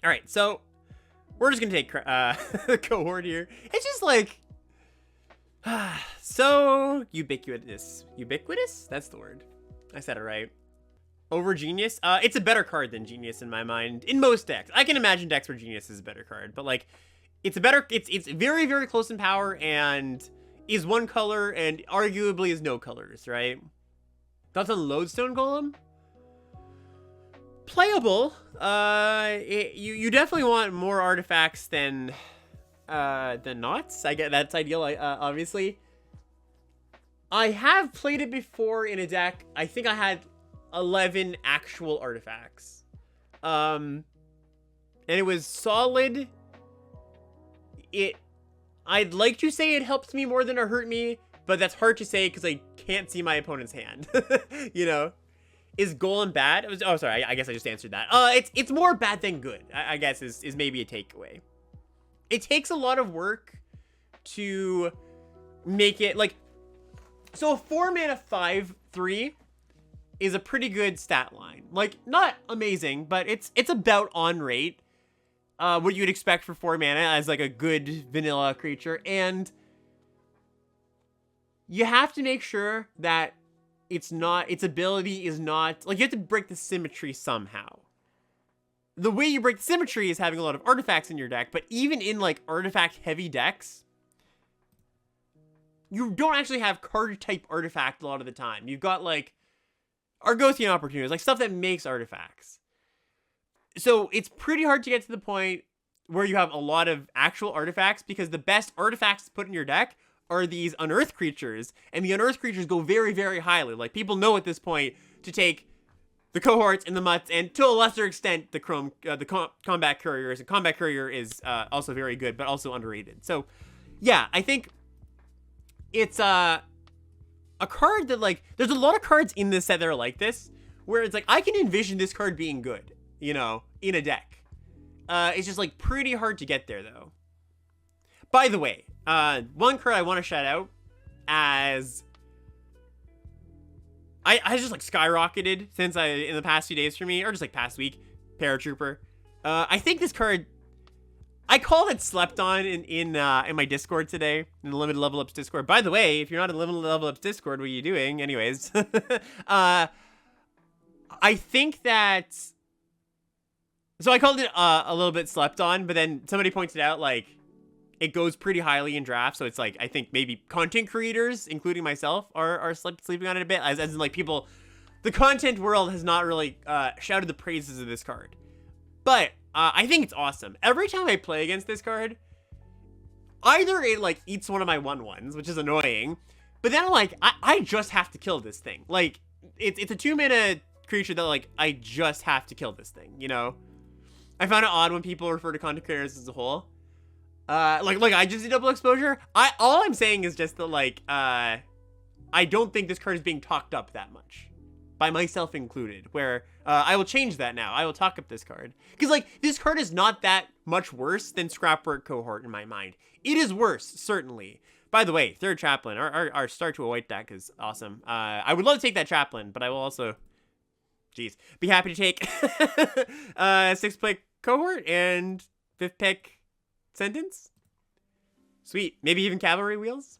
All right, so we're just gonna take the cohort here. It's just like so ubiquitous. Ubiquitous? That's the word. I said it right. Over Genius. It's a better card than Genius in my mind. In most decks, I can imagine decks where Genius is a better card, but like, it's a better. It's very very close in power and is one color and arguably is no colors, right? Thoughts on Lodestone Golem? Playable. You definitely want more artifacts than not. I get that's ideal. Obviously, I have played it before in a deck. I think I had 11 actual artifacts, and it was solid. I'd like to say it helped me more than it hurt me, but that's hard to say because I can't see my opponent's hand. You know. Is Golem bad? Oh, sorry. I guess I just answered that. It's more bad than good, I guess is maybe a takeaway. It takes a lot of work to make it, like... So a 4-mana 5/3 is a pretty good stat line. Like, not amazing, but it's about on rate. What you'd expect for 4 mana as, like, a good vanilla creature. And you have to make sure that its ability is not, like, you have to break the symmetry somehow. The way you break the symmetry is having a lot of artifacts in your deck, but even in, like, artifact heavy decks, you don't actually have card type artifact a lot of the time. You've got, like, Argothian opportunities, like stuff that makes artifacts. So it's pretty hard to get to the point where you have a lot of actual artifacts, because the best artifacts to put in your deck are these unearthed creatures, and the unearthed creatures go very, very highly. Like, people know at this point to take the cohorts and the mutts, and to a lesser extent, the combat couriers. And combat courier is also very good, but also underrated. So, yeah, I think it's a card that, like, there's a lot of cards in this set that are like this, where it's like, I can envision this card being good, you know, in a deck. It's just, like, pretty hard to get there, though. By the way, one card I want to shout out as I just, like, skyrocketed since in the past few days for me, or just, like, past week, Paratrooper. I think this card, I called it slept on in my Discord today, in the Limited Level Ups Discord. By the way, if you're not in Limited Level Ups Discord, what are you doing? Anyways, I think that, so I called it a little bit slept on, but then somebody pointed out, like, it goes pretty highly in draft, so it's like, I think maybe content creators, including myself, are sleeping on it a bit, as in, like, people, the content world has not really shouted the praises of this card. But I think it's awesome. Every time I play against this card, either it, like, eats one of my 1/1s, which is annoying, but then I'm like, I just have to kill this thing. Like, it's a 2-mana creature that, like, I just have to kill this thing, you know? I found it odd when people refer to content creators as a whole. Like I just did double exposure. All I'm saying is just that, like, I don't think this card is being talked up that much, by myself included, where, I will change that now. I will talk up this card. Because, like, this card is not that much worse than Scrapwork Cohort in my mind. It is worse, certainly. By the way, third Chaplain, our start to a white deck is awesome. I would love to take that Chaplain, but I will also, be happy to take 6th pick Cohort and 5th pick Sentence. Sweet. Maybe even Cavalry Wheels.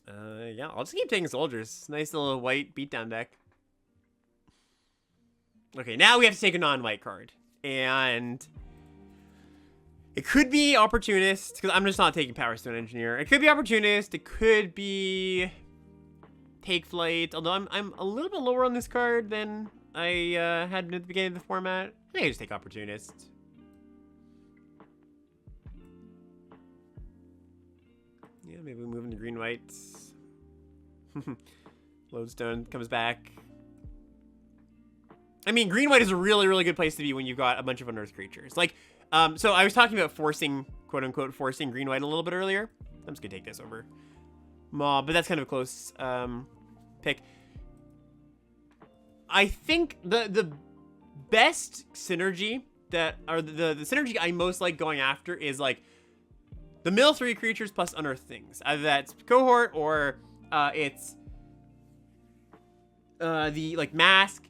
Yeah, I'll just keep taking Soldiers. Nice little white beatdown deck. Okay, now we have to take a non-white card. And it could be Opportunist, because I'm just not taking Power Stone Engineer. It could be Opportunist. It could be Take Flight. Although I'm a little bit lower on this card than I had at the beginning of the format. I think I just take Opportunist. Yeah, maybe we move into green-white. Lodestone comes back. I mean, green-white is a really, really good place to be when you've got a bunch of unearthed creatures. Like, so I was talking about forcing, quote-unquote, forcing green-white a little bit earlier. I'm just gonna take this over Mob, but that's kind of a close pick. I think the best synergy that, or the synergy I most like going after is, like, the mill 3 creatures plus unearthed things. Either that's Cohort or it's the, like, Mask.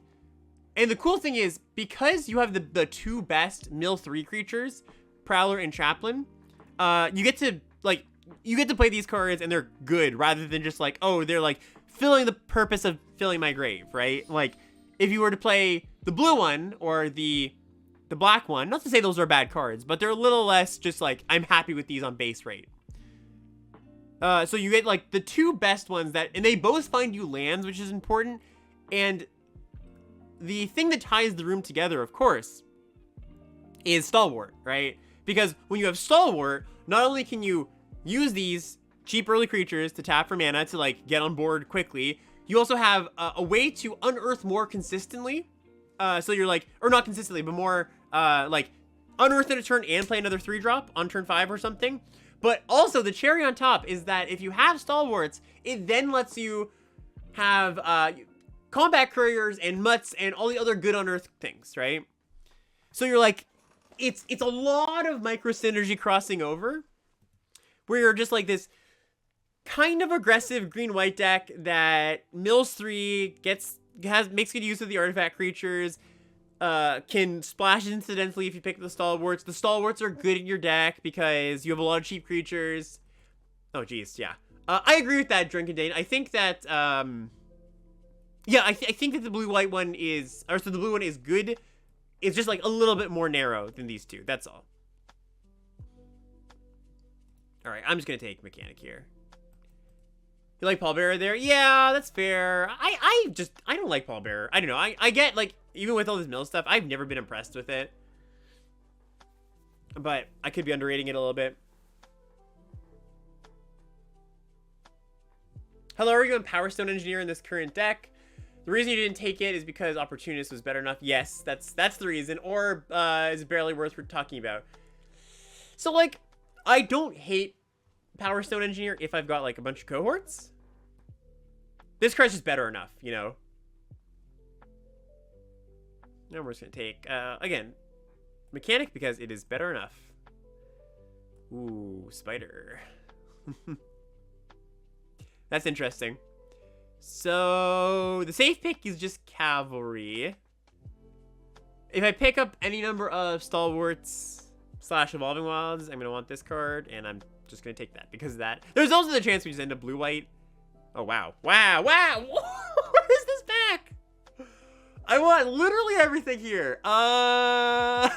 And the cool thing is, because you have the two best mill 3 creatures, Prowler and Chaplain, you get to play these cards and they're good rather than just like, oh, they're like filling the purpose of filling my grave, right? Like, if you were to play the blue one or the black one, not to say those are bad cards, but they're a little less just like, I'm happy with these on base rate. So you get like the two best ones and they both find you lands, which is important. And the thing that ties the room together, of course, is Stalwart, right? Because when you have Stalwart, not only can you use these cheap early creatures to tap for mana to like get on board quickly, you also have a way to unearth more consistently. So you're like, or not consistently, but more like unearth in a turn and play another 3-drop on turn 5 or something. But also the cherry on top is that if you have Stalwarts, it then lets you have combat couriers and mutts and all the other good unearthed things, right? So you're like, it's a lot of micro synergy crossing over, where you're just like this kind of aggressive green-white deck that mills 3, makes good use of the artifact creatures, can splash incidentally if you pick the Stalwarts. The Stalwarts are good in your deck because you have a lot of cheap creatures. Oh, geez, yeah. I agree with that, Drunken Dane. I think that, yeah, I think that the blue-white one is, or so the blue one is good. It's just like a little bit more narrow than these two. That's all. All right, I'm just gonna take Mechanic here. You like Pallbearer there? Yeah, that's fair. I don't like Pallbearer. I don't know. I get like, even with all this mill stuff, I've never been impressed with it. But I could be underrating it a little bit. Hello, are you on Power Stone Engineer in this current deck? The reason you didn't take it is because Opportunist was better enough. Yes, that's the reason. Or is barely worth talking about. So like, I don't hate Power Stone Engineer if I've got like a bunch of cohorts. This card's just better enough, you know. Now we're just gonna take again Mechanic because it is better enough. Ooh, Spider. That's interesting. So the safe pick is just Cavalry. If I pick up any number of Stalwarts / Evolving Wilds, I'm gonna want this card, and I'm just gonna take that because of that. There's also the chance we just end up blue-white. Oh wow, wow, wow! What is this pack? I want literally everything here. What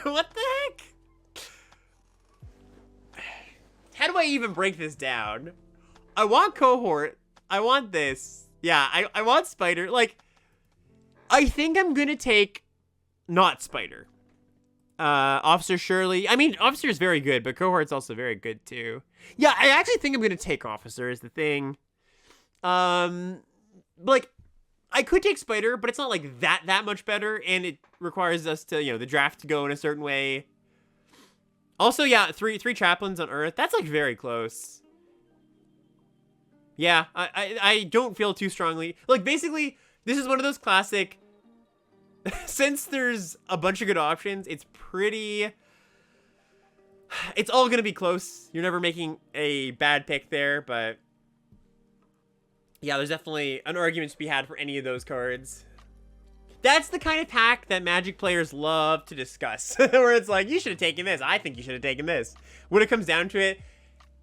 the heck? How do I even break this down? I want Cohort. I want this. Yeah, I want Spider. Like, I think I'm gonna take not Spider. Officer Shirley. I mean, Officer is very good, but Cohort's also very good too. Yeah, I actually think I'm gonna take Officer is the thing. Like, I could take Spider, but it's not like that much better, and it requires us to, you know, the draft to go in a certain way. Also, yeah, three Chaplains on Earth. That's like very close. Yeah, I don't feel too strongly. Like, basically, this is one of those classic. Since there's a bunch of good options, it's all gonna be close. You're never making a bad pick there, but yeah, there's definitely an argument to be had for any of those cards. That's the kind of pack that Magic players love to discuss, where it's like, you should have taken this. I think you should have taken this. When it comes down to it,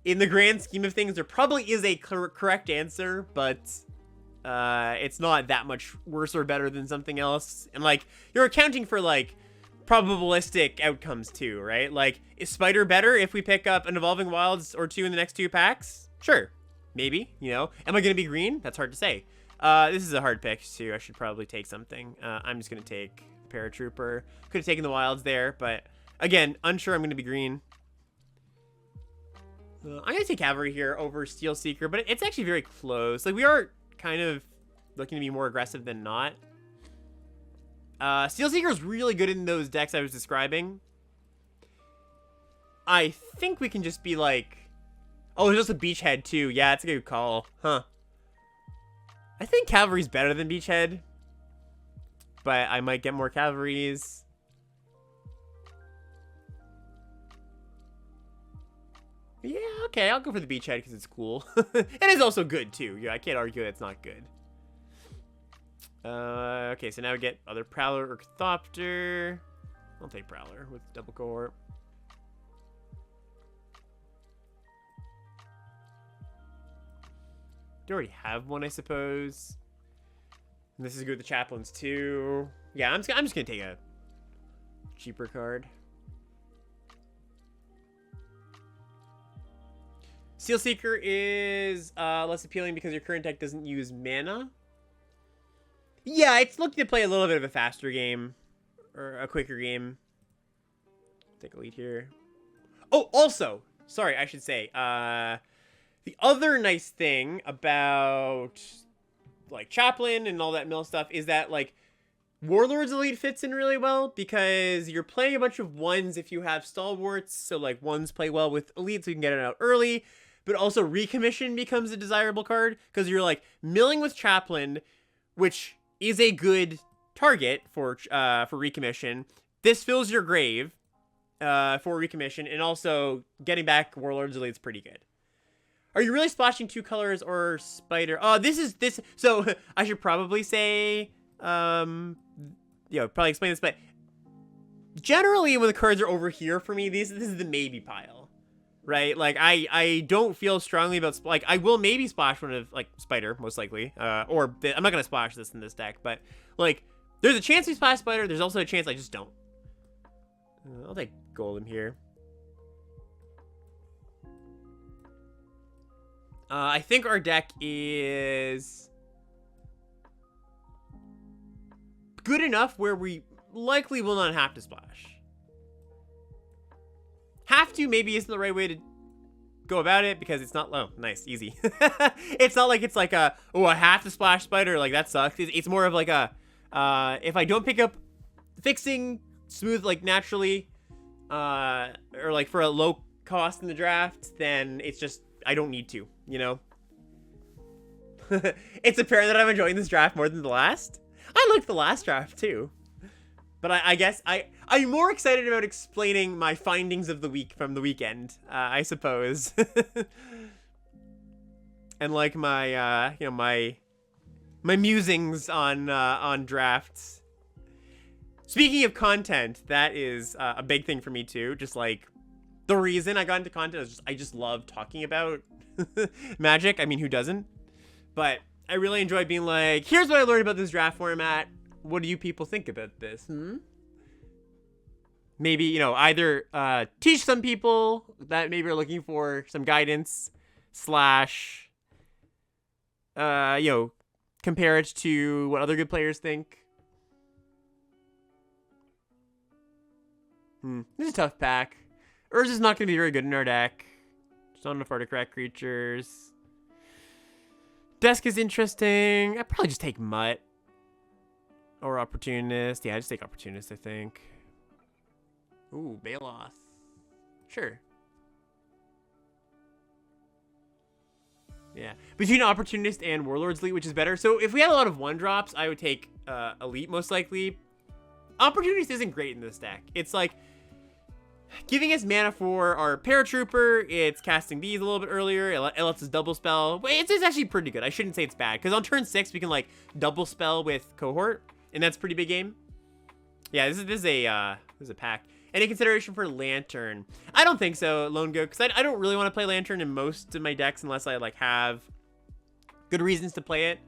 in the grand scheme of things, there probably is a correct answer, but it's not that much worse or better than something else. And like, you're accounting for like probabilistic outcomes too, right? Like, is Spider better if we pick up an Evolving Wilds or 2 in the next 2 packs? Sure, maybe, you know. Am I gonna be green? That's hard to say. This is a hard pick too. I should probably take something. I'm just gonna take Paratrooper. Could have taken the Wilds there, but again, unsure I'm gonna be green. I'm gonna take Cavalry here over Steel Seeker, but it's actually very close. Like, we are kind of looking to be more aggressive than not. Steel Seeker is really good in those decks I was describing. I think we can just be like, oh, there's just a Beachhead too. Yeah, it's a good call. Huh. I think Cavalry's better than Beachhead, but I might get more Cavalries. Yeah, okay, I'll go for the beachhead because it's cool. It is also good, too. Yeah, I can't argue it's not good. Okay, so now we get other Prowler or Cathopter. I'll take Prowler with double cohort. Do already have one, I suppose. And this is good with the chaplains, too. Yeah, I'm just gonna take a cheaper card. Seal Seeker is less appealing because your current deck doesn't use mana. Yeah, it's looking to play a little bit of a faster game. Or a quicker game. Take a lead here. Oh, also, sorry, I should say. The other nice thing about, like, Chaplain and all that mill stuff is that, like, Warlord's Elite fits in really well because you're playing a bunch of ones if you have Stalwarts. So, like, ones play well with Elite so you can get it out early. But also Recommission becomes a desirable card because you're, like, milling with Chaplain, which is a good target for Recommission. This fills your grave for Recommission, and also getting back Warlord's Elite is pretty good. Are you really splashing 2 colors or Spider? Oh, this. So I should probably say, probably explain this, but generally when the cards are over here for me, this is the maybe pile, right? Like I don't feel strongly about like I will maybe splash one of like Spider most likely, I'm not gonna splash this in this deck, but like there's a chance we splash Spider. There's also a chance I just don't. I'll take Golem here. I think our deck is good enough where we likely will not have to splash. Have to maybe isn't the right way to go about it because it's not, oh, nice, easy. It's not like it's like a, oh, I have to splash Spider, like that sucks. It's more of like a, if I don't pick up fixing smooth like naturally, or like for a low cost in the draft, then it's just, I don't need to, you know? It's apparent that I'm enjoying this draft more than the last. I liked the last draft too. But I guess I'm more excited about explaining my findings of the week from the weekend, I suppose. And like my, my musings on drafts. Speaking of content, that is a big thing for me too. Just like, the reason I got into content is I just love talking about Magic. I mean, who doesn't? But I really enjoy being like, here's what I learned about this draft format. What do you people think about this? Maybe, either teach some people that maybe are looking for some guidance / compare it to what other good players think. This is a tough pack. Urza is not going to be very good in our deck. Just not enough artifact creatures. Desk is interesting. I'd probably just take Mutt. Or Opportunist. Yeah, I just take Opportunist, I think. Ooh, Baloth. Sure. Yeah. Between Opportunist and Warlord's Elite, which is better. So if we had a lot of 1-drops, I would take Elite most likely. Opportunist isn't great in this deck. It's like giving us mana for our Paratrooper. It's casting these a little bit earlier. It lets us double spell. It's actually pretty good. I shouldn't say it's bad. Because on turn 6, we can like double spell with Cohort. And that's a pretty big game. Yeah, this is a pack. Any consideration for Lantern? I don't think so, Lone Goat. Because I don't really want to play Lantern in most of my decks unless I like have good reasons to play it.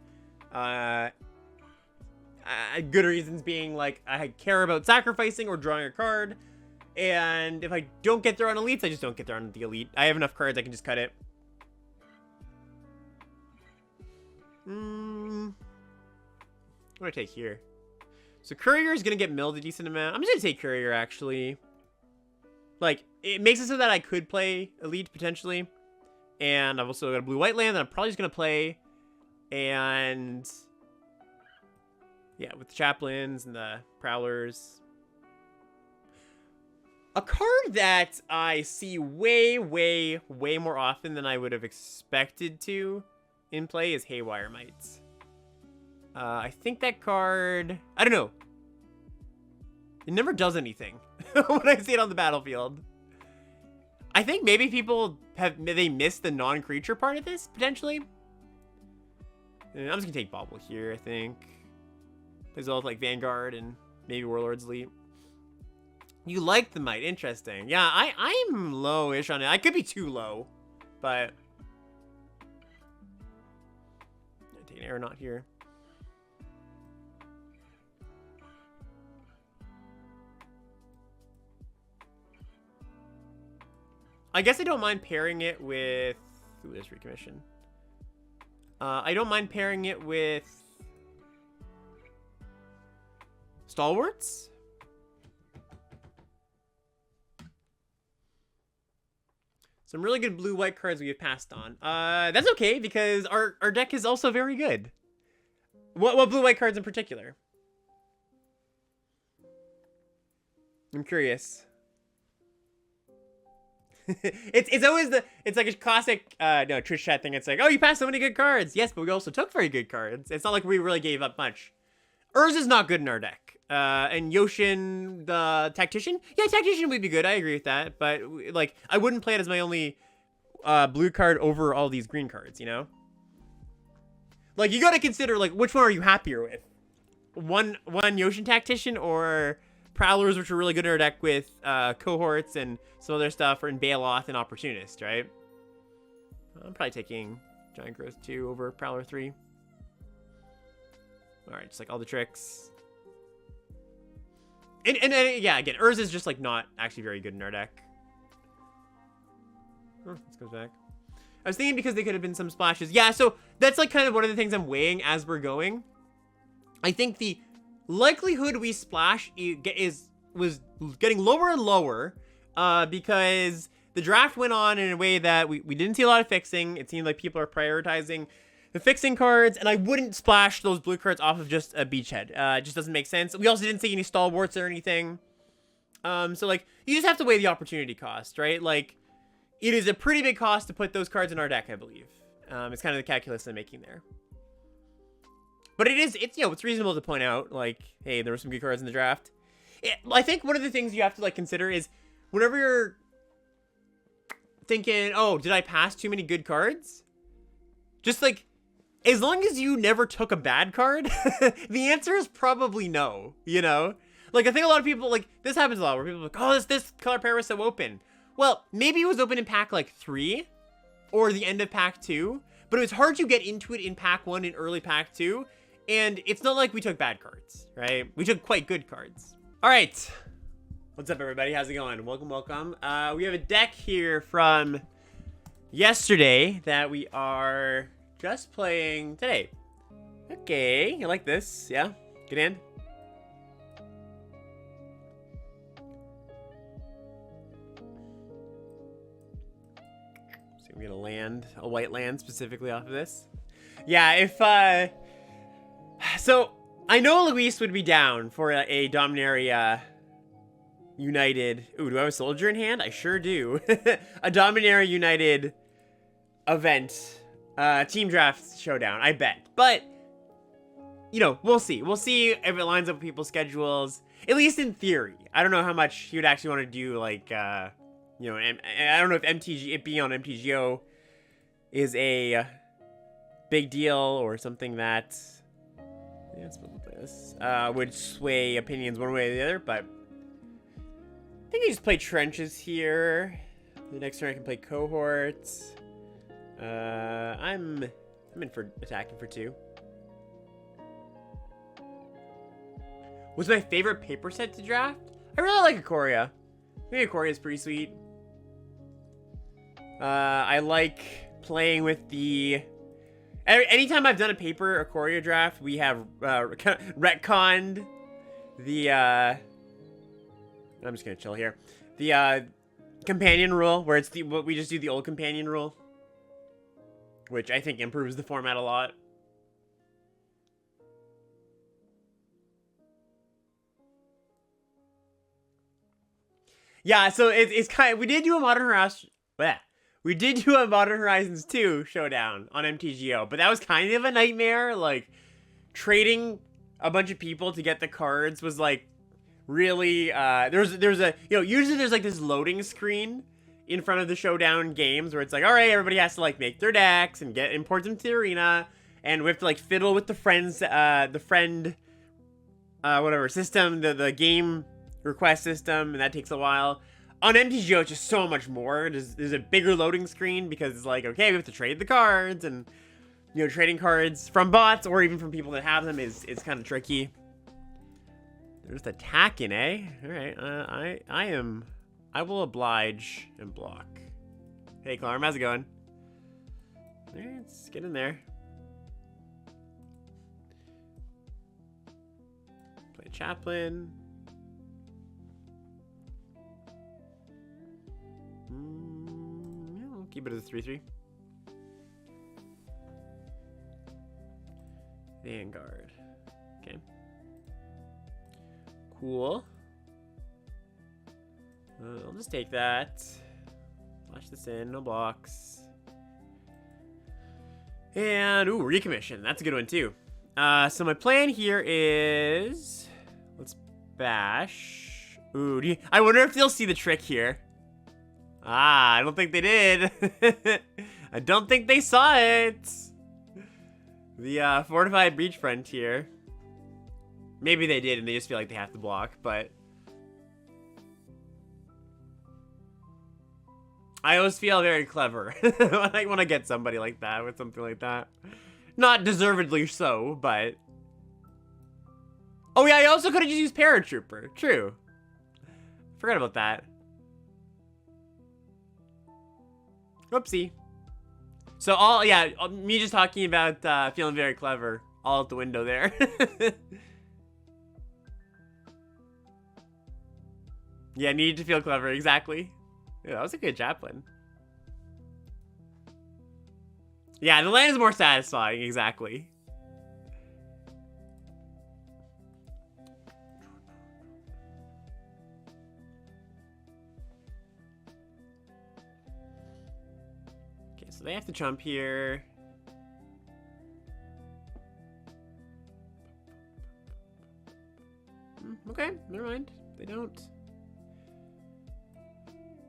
Good reasons being like I care about sacrificing or drawing a card. And if I don't get there on elites, I just don't get there on the elite. I have enough cards, I can just cut it. What do I take here? So Courier is going to get milled a decent amount. I'm just going to take Courier, actually. Like, it makes it so that I could play elite, potentially. And I've also got a blue-white land that I'm probably just going to play. And yeah, with the Chaplains and the Prowlers. A card that I see way, way, way more often than I would have expected to in play is Haywire Mites. I think that card, I don't know. It never does anything when I see it on the battlefield. I think maybe people they missed the non-creature part of this, potentially. And I'm just gonna take Bobble here, I think. Plays well with like Vanguard and maybe Warlord's Elite. You like the Might, interesting. Yeah, I'm low-ish on it. I could be too low, but take an Aeronaut here. I guess I don't mind pairing it with... Ooh, there's Recommission. I don't mind pairing it with... Stalwarts? Some really good blue-white cards we have passed on. That's okay, because our deck is also very good. What blue-white cards in particular? I'm curious. it's always it's like a classic no Trish chat thing. It's like, oh, you passed so many good cards. Yes, but we also took very good cards. It's not like we really gave up much. Urza's not good in our deck. And Yoshin the Tactician, yeah, Tactician would be good. I agree with that, but like I wouldn't play it as my only blue card over all these green cards, you know. Like you got to consider like which one are you happier with, one Yoshin Tactician or Prowlers, which are really good in our deck with cohorts and some other stuff, or in Bailoff and Opportunist, right? I'm probably taking Giant Growth 2 over Prowler 3. Alright, just like all the tricks. And yeah, again, Urza's just like not actually very good in our deck. Oh, this goes back. I was thinking because they could have been some splashes. Yeah, so that's like kind of one of the things I'm weighing as we're going. I think the likelihood we splash was getting lower and lower because the draft went on in a way that we didn't see a lot of fixing. It seemed like people are prioritizing the fixing cards, and I wouldn't splash those blue cards off of just a beachhead. It just doesn't make sense. We also didn't see any stalwarts or anything. So like you just have to weigh the opportunity cost, right? Like it is a pretty big cost to put those cards in our deck, I believe. It's kind of the calculus I'm making there. But it's you know, it's reasonable to point out, like, hey, there were some good cards in the draft. I think one of the things you have to, like, consider is whenever you're thinking, oh, did I pass too many good cards? Just, like, as long as you never took a bad card, the answer is probably no, you know? Like, I think a lot of people, like, this happens a lot where people are like, oh, this color pair was so open. Well, maybe it was open in pack, like, 3 or the end of pack 2, but it was hard to get into it in pack 1 and early pack 2. And it's not like we took bad cards, right? We took quite good cards. All right. What's up, everybody? How's it going? Welcome, welcome. We have a deck here from yesterday that we are just playing today. Okay, I like this. Yeah, good hand. So we're gonna land a white land specifically off of this. Yeah, if so I know Luis would be down for a Dominaria United. Ooh, do I have a soldier in hand? I sure do. A Dominaria United event, team draft showdown, I bet. But you know, we'll see. We'll see if it lines up with people's schedules. At least in theory. I don't know how much he would actually want to do. Like, you know, I don't know if it being on MTGO is a big deal or something that. Yeah, let's look at this. Would sway opinions one way or the other, but I think I just play trenches here. The next turn I can play cohorts. I'm in for attacking for 2. What's my favorite paper set to draft? I really like Ikoria. I think Ikoria is pretty sweet. I like playing with the. Anytime I've done a paper Ikoria draft, we have retconned the. I'm just gonna chill here. The companion rule, where it's we just do the old companion rule, which I think improves the format a lot. Yeah, so it's kind of, we did do a Modern Horizons. We did do a Modern Horizons 2 showdown on MTGO, but that was kind of a nightmare. Like, trading a bunch of people to get the cards was like really there's a, you know, usually there's like this loading screen in front of the showdown games where it's like, all right, everybody has to like make their decks and import them to the arena, and we have to like fiddle with the whatever system, the game request system, and that takes a while. On MTGO, it's just so much more. There's a bigger loading screen because it's like, okay, we have to trade the cards, and you know, trading cards from bots or even from people that have them is kind of tricky. They're just attacking, eh? All right, I will oblige and block. Hey, Clarm, how's it going? All right, let's get in there. Play Chaplain. Yeah, we'll keep it as a 3/3. Vanguard. Okay. Cool. I'll just take that. Flash this in, no blocks. And, ooh, recommission. That's a good one, too. So my plan here is... Let's bash. Ooh, I wonder if they'll see the trick here. Ah, I don't think they did. I don't think they saw it. The fortified breach frontier. Maybe they did and they just feel like they have to block, but... I always feel very clever when I get somebody like that with something like that. Not deservedly so, but... Oh yeah, I also could have just used Paratrooper. True. Forgot about that. Whoopsie. So me just talking about feeling very clever, all out the window there. Yeah, needed to feel clever, exactly. Yeah, that was a good Chaplain. Yeah, the land is more satisfying, exactly. Okay, so they have to jump here. Okay, never mind. They don't.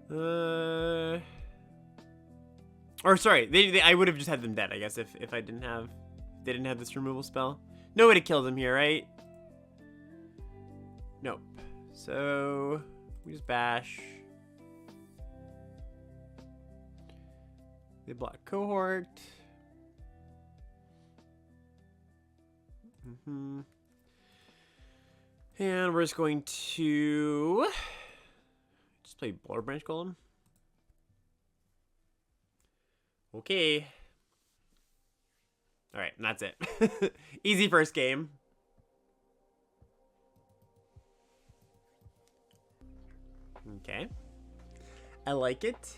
Or sorry, I would have just had them dead, I guess, if I didn't have, they didn't have this removal spell. No way to kill them here, right? Nope. So we just bash. They block cohort. And we're just going to just play Boulder Branch Golem. Okay. All right, and that's it. Easy first game. Okay. I like it.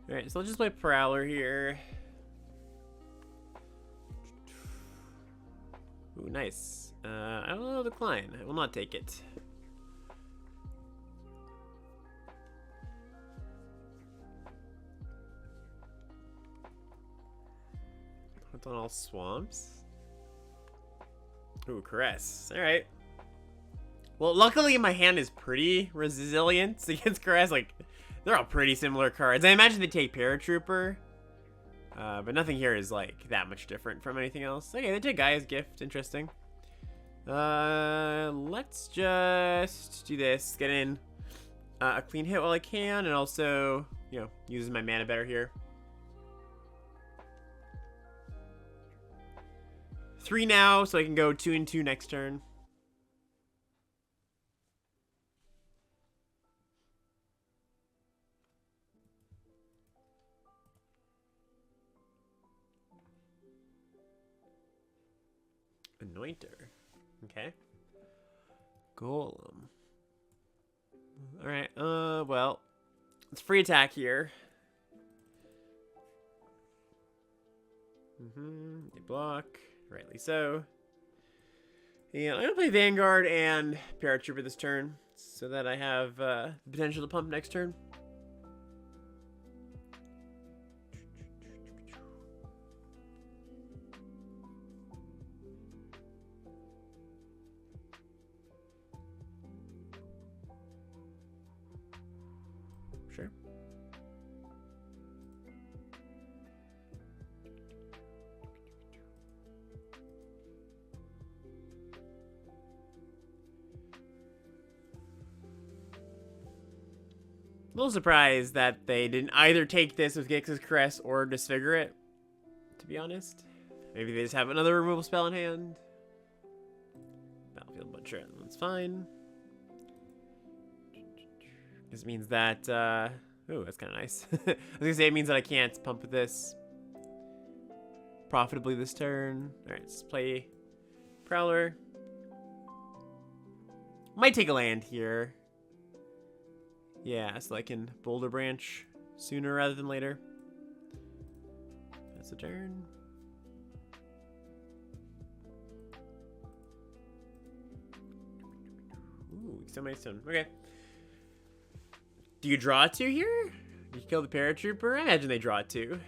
All right, so I'll just play Prowler here. Ooh, nice. I will decline. I will not take it. It's on all swamps. Ooh, Caress. All right. Well, luckily my hand is pretty resilient against Caress. Like, they're all pretty similar cards. I imagine they take Paratrooper. But nothing here is like that much different from anything else. Okay, they take Gaia's Gift. Interesting. Let's just do this. Get in a clean hit while I can, and also, you know, using my mana better here. 3 now, so I can go 2 and 2 next turn. Anointer. Okay. Golem. Alright, well, it's free attack here. They block. Rightly so. And I'm gonna play Vanguard and Paratrooper this turn, so that I have the potential to pump next turn. Sure. A little surprised that they didn't either take this with Gix's Caress or Disfigure it, to be honest. Maybe they just have another removal spell in hand. Battlefield Butcher, that's fine. This means that, ooh, that's kind of nice. I was gonna say it means that I can't pump with this profitably this turn. Alright, let's play Prowler. Might take a land here. Yeah, so I can Boulder Branch sooner rather than later. That's a turn. Ooh, Stone. Okay. Do you draw 2 here? Do you kill the Paratrooper? I imagine they draw 2.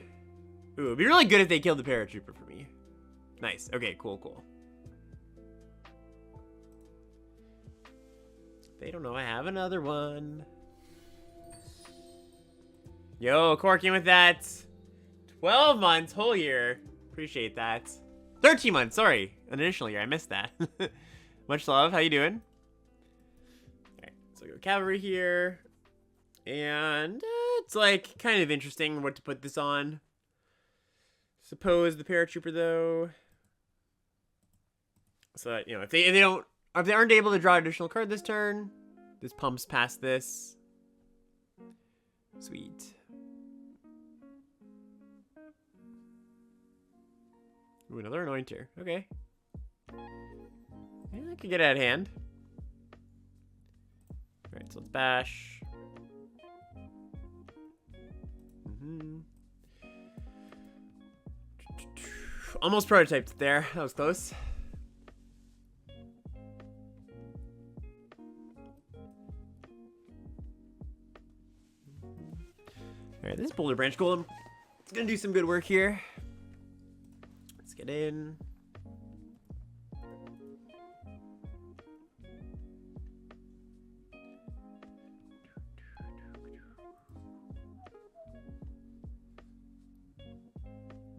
Ooh, it'd be really good if they killed the Paratrooper for me. Nice. Okay, cool. They don't know I have another one. Yo, Corking with that. 12 months, whole year. Appreciate that. 13 months, sorry. An additional year, I missed that. Much love, how you doing? Alright, so we go Cavalry here. And it's like kind of interesting what to put this on. Suppose the Paratrooper though. So that, you know, if they aren't able to draw an additional card this turn, this pumps past this. Sweet. Ooh, another Anointer. Okay. Yeah, I could get out of hand. Alright, so let's bash. Almost prototyped it there. That was close. Alright, this Boulder Branch Golem is gonna do some good work here. Let's get in.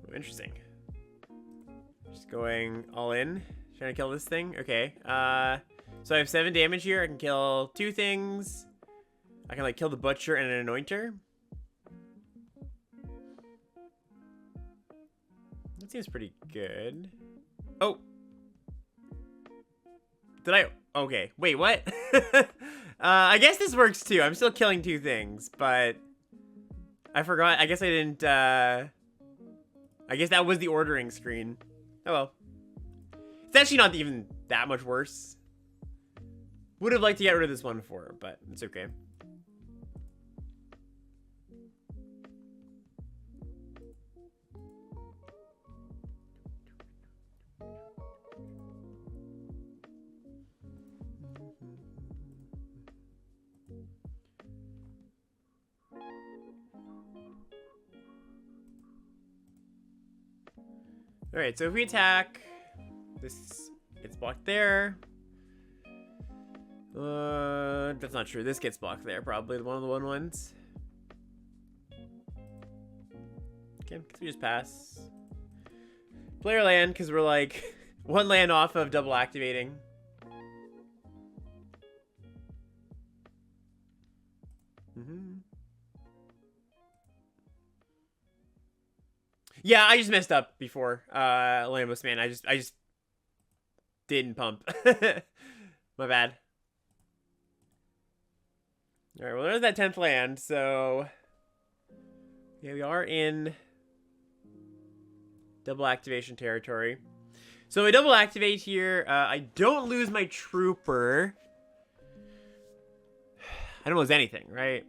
Oh, interesting. Just going all in. Trying to kill this thing. Okay. So I have 7 damage here. I can kill 2 things. I can like kill the Butcher and an Anointer. That seems pretty good. Oh. Did I? Okay. Wait, what? I guess this works too. I'm still killing 2 things, but I forgot. I guess I didn't, I guess that was the ordering screen. Oh well. It's actually not even that much worse. Would have liked to get rid of this one for, but it's okay. Alright, so if we attack, this gets blocked there. That's not true. This gets blocked there, probably one of the 1/1s. Okay, guess we just pass. Player land, because we're like 1 land off of double activating. Yeah, I just messed up before. Lambos Man. I just didn't pump. My bad. Alright, well there's that 10th land, so yeah, we are in double activation territory. So I double activate here. I don't lose my Trooper. I don't lose anything, right?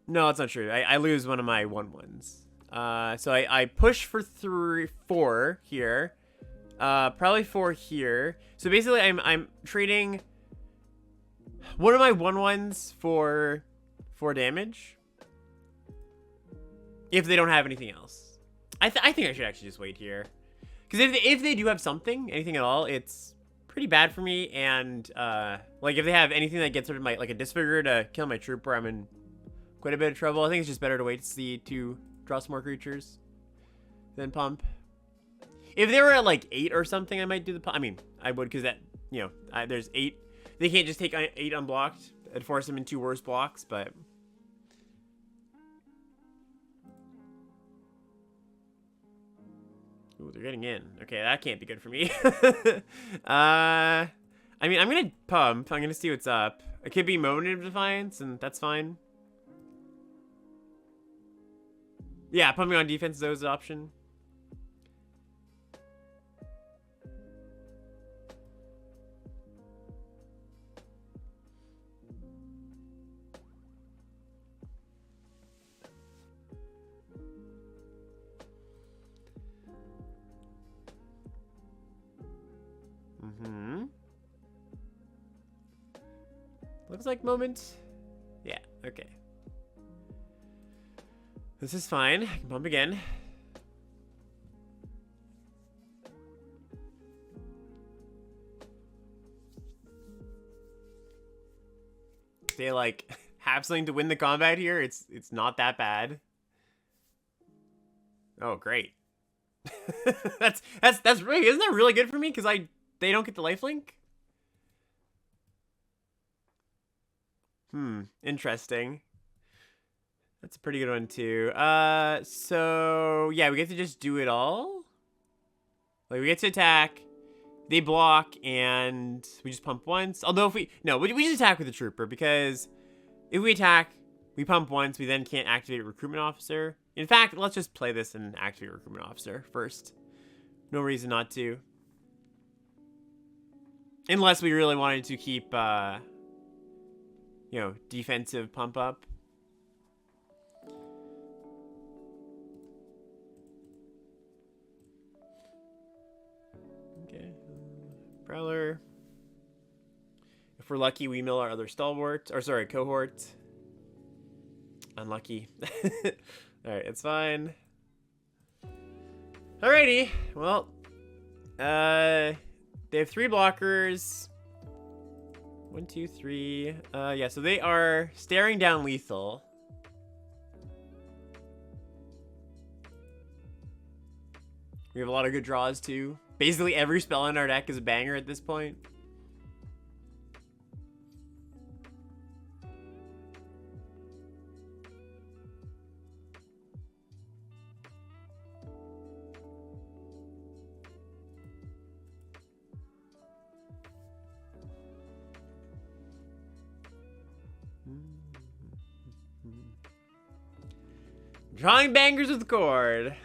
No, that's not true. I lose one of my 1/1s. So I push for 4 here. Probably 4 here. So basically I'm trading one of my 1/1s for 4 damage. If they don't have anything else. I think I should actually just wait here. Because if they do have something, anything at all, it's pretty bad for me. And like if they have anything that gets rid of my, like a Disfigure to kill my Trooper, I'm in quite a bit of trouble. I think it's just better to wait to see to draw some more creatures than pump. If they were at like 8 or something, I might do the pump. I mean, I would, because that, you know, there's 8. They can't just take 8 unblocked. It'd force them into worse blocks, but... Ooh, they're getting in. Okay, that can't be good for me. I mean, I'm gonna pump. I'm gonna see what's up. It could be Moment of Defiance, and that's fine. Yeah, pumping on defense is always an option. Looks like Moment. Yeah, okay. This is fine. I can pump again. They like have something to win the combat here. It's not that bad. Oh, great. that's really, isn't that really good for me? Because they don't get the lifelink? Interesting. That's a pretty good one too. So yeah, we get to just do it all. Like we get to attack, they block, and we just pump once. Although if we just attack with the trooper, because if we attack, we pump once, we then can't activate recruitment officer. In fact, let's just play this and activate recruitment officer first. No reason not to. Unless we really wanted to keep you know, defensive pump up. Okay. Prowler. If we're lucky, we mill our other stalwart. Or sorry, cohort. Unlucky. Alright, it's fine. Alrighty. Well. They have 3 blockers. 1, 2, 3. Yeah, so they are staring down lethal. We have a lot of good draws too. Basically every spell in our deck is a banger at this point. Drawing bangers with Chord.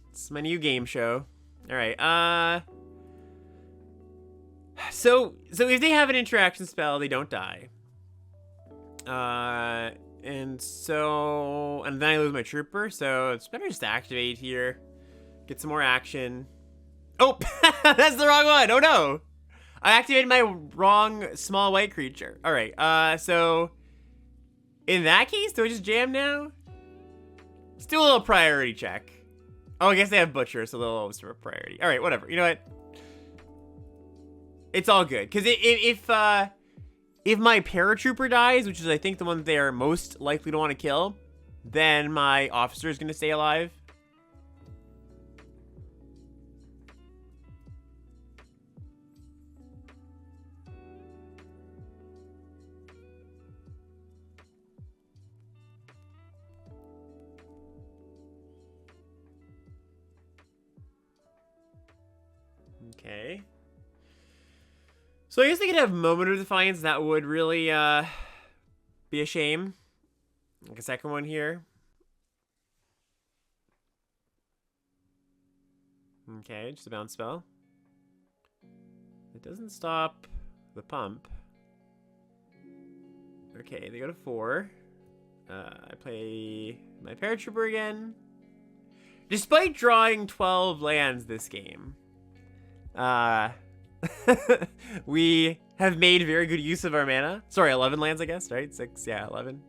It's my new game show. All right. So if they have an interaction spell, they don't die. And then I lose my trooper, so it's better just to activate here. Get some more action. Oh, that's the wrong one. Oh no. I activated my wrong small white creature. All right. So in that case, do I just jam now? Let's do a little priority check. Oh, I guess they have Butcher, so they'll always have a priority. All right, whatever. You know what? It's all good. Because if my paratrooper dies, which is, I think, the one that they are most likely to want to kill, then my officer is going to stay alive. Okay. So I guess they could have Moment of Defiance. That would really be a shame. Like a second one here. Okay, just a bounce spell. It doesn't stop the pump. Okay, they go to 4. I play my paratrooper again. Despite drawing 12 lands this game, we have made very good use of our mana. Sorry, 11 lands, I guess, right? 6, yeah, 11.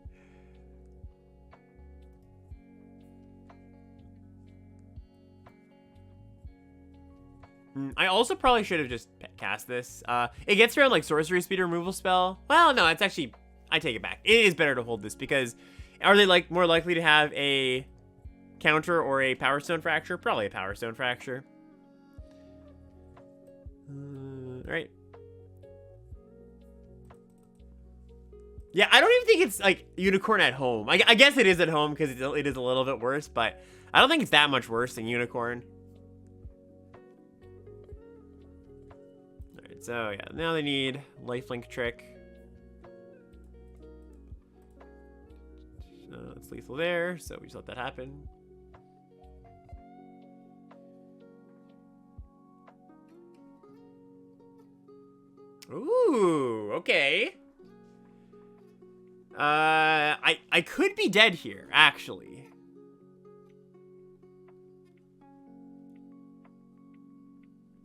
I also probably should have just cast this. It gets around like sorcery speed removal spell. Well, no, it's actually, I take it back. It is better to hold this because Are they like more likely to have a counter or a Power Stone Fracture? Probably a Power Stone Fracture. All right. Yeah, I don't even think it's like Unicorn at home. I guess it is at home because it is a little bit worse, but I don't think it's that much worse than Unicorn. All right, so yeah, now they need Lifelink Trick. It's lethal there, so we just let that happen. Ooh, okay. I could be dead here, actually.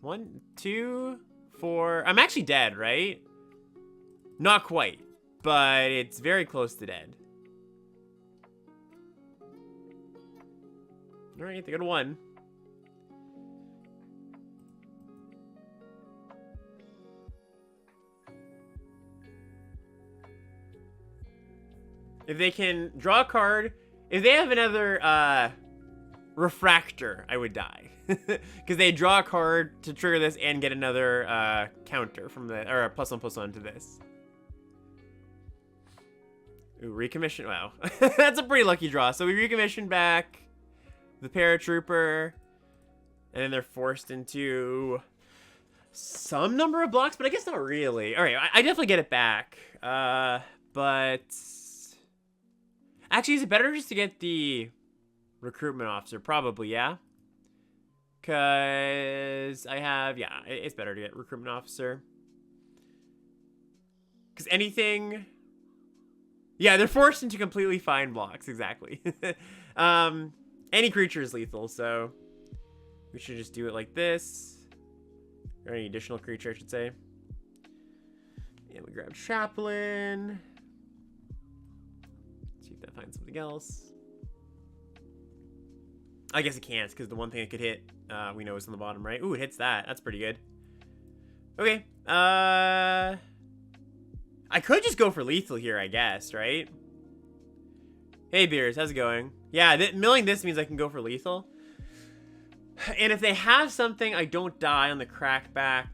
One, two, four. I'm actually dead, right? Not quite, but it's very close to dead. All right, they go to 1. If they can draw a card, if they have another Refractor, I would die. Because they draw a card to trigger this and get another counter from the, or a +1/+1 to this. Ooh, recommission, wow. That's a pretty lucky draw. So we recommission back the Paratrooper, and then they're forced into some number of blocks, but I guess not really. All right, I definitely get it back. But actually, is it better just to get the Recruitment Officer? Probably, yeah. Because I have, yeah, it's better to get Recruitment Officer. Because anything, yeah, they're forced into completely fine blocks, exactly. Any creature is lethal, so we should just do it like this. Or any additional creature, I should say. And we grab Chaplain. See if that finds something else. I guess it can't, because the one thing it could hit, we know is on the bottom, right? Ooh, it hits that. That's pretty good. Okay. I could just go for lethal here, I guess, right? Hey, Beers, how's it going? Yeah, milling this means I can go for lethal. And if they have something, I don't die on the crackback,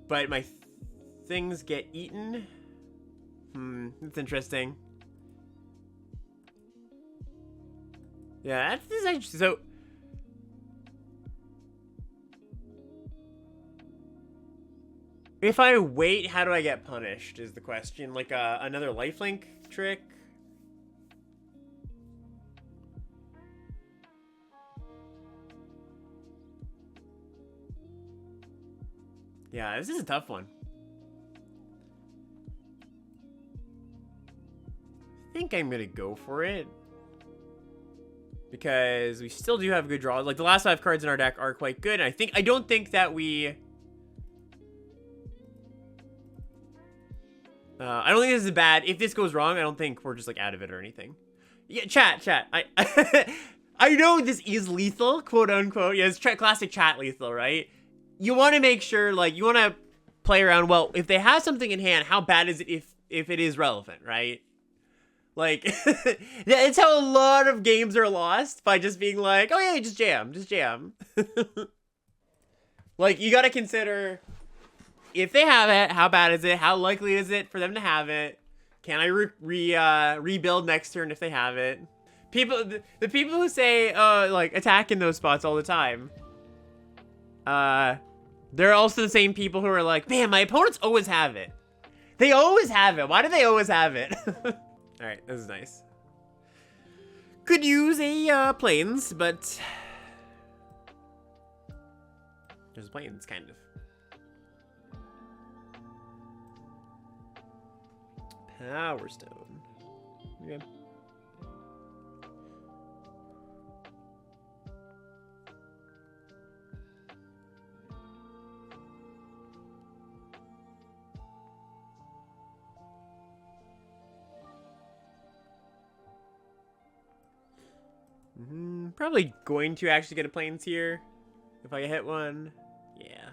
but my things get eaten. That's interesting. Yeah, that's interesting. So, if I wait, how do I get punished is the question. Like another lifelink trick? Yeah, this is a tough one. I think I'm gonna go for it. Because we still do have good draws. Like the last 5 cards in our deck are quite good. And I don't think that we... I don't think this is bad. If this goes wrong, I don't think we're just like out of it or anything. Yeah, chat. I know this is lethal, quote unquote. Yeah, it's classic chat lethal, right? You want to make sure, like, you want to play around. Well, if they have something in hand, how bad is it if it is relevant, right? Like, it's how a lot of games are lost, by just being like, oh yeah, just jam. Like, you got to consider, if they have it, how bad is it? How likely is it for them to have it? Can I rebuild next turn if they have it? The people who say, like, attack in those spots all the time, they're also the same people who are like, man, my opponents always have it. They always have it. Why do they always have it? All right, this is nice. Could use a planes, but there's planes, kind of. Power Stone. Okay. Probably going to actually get a planes here. If I hit one. Yeah.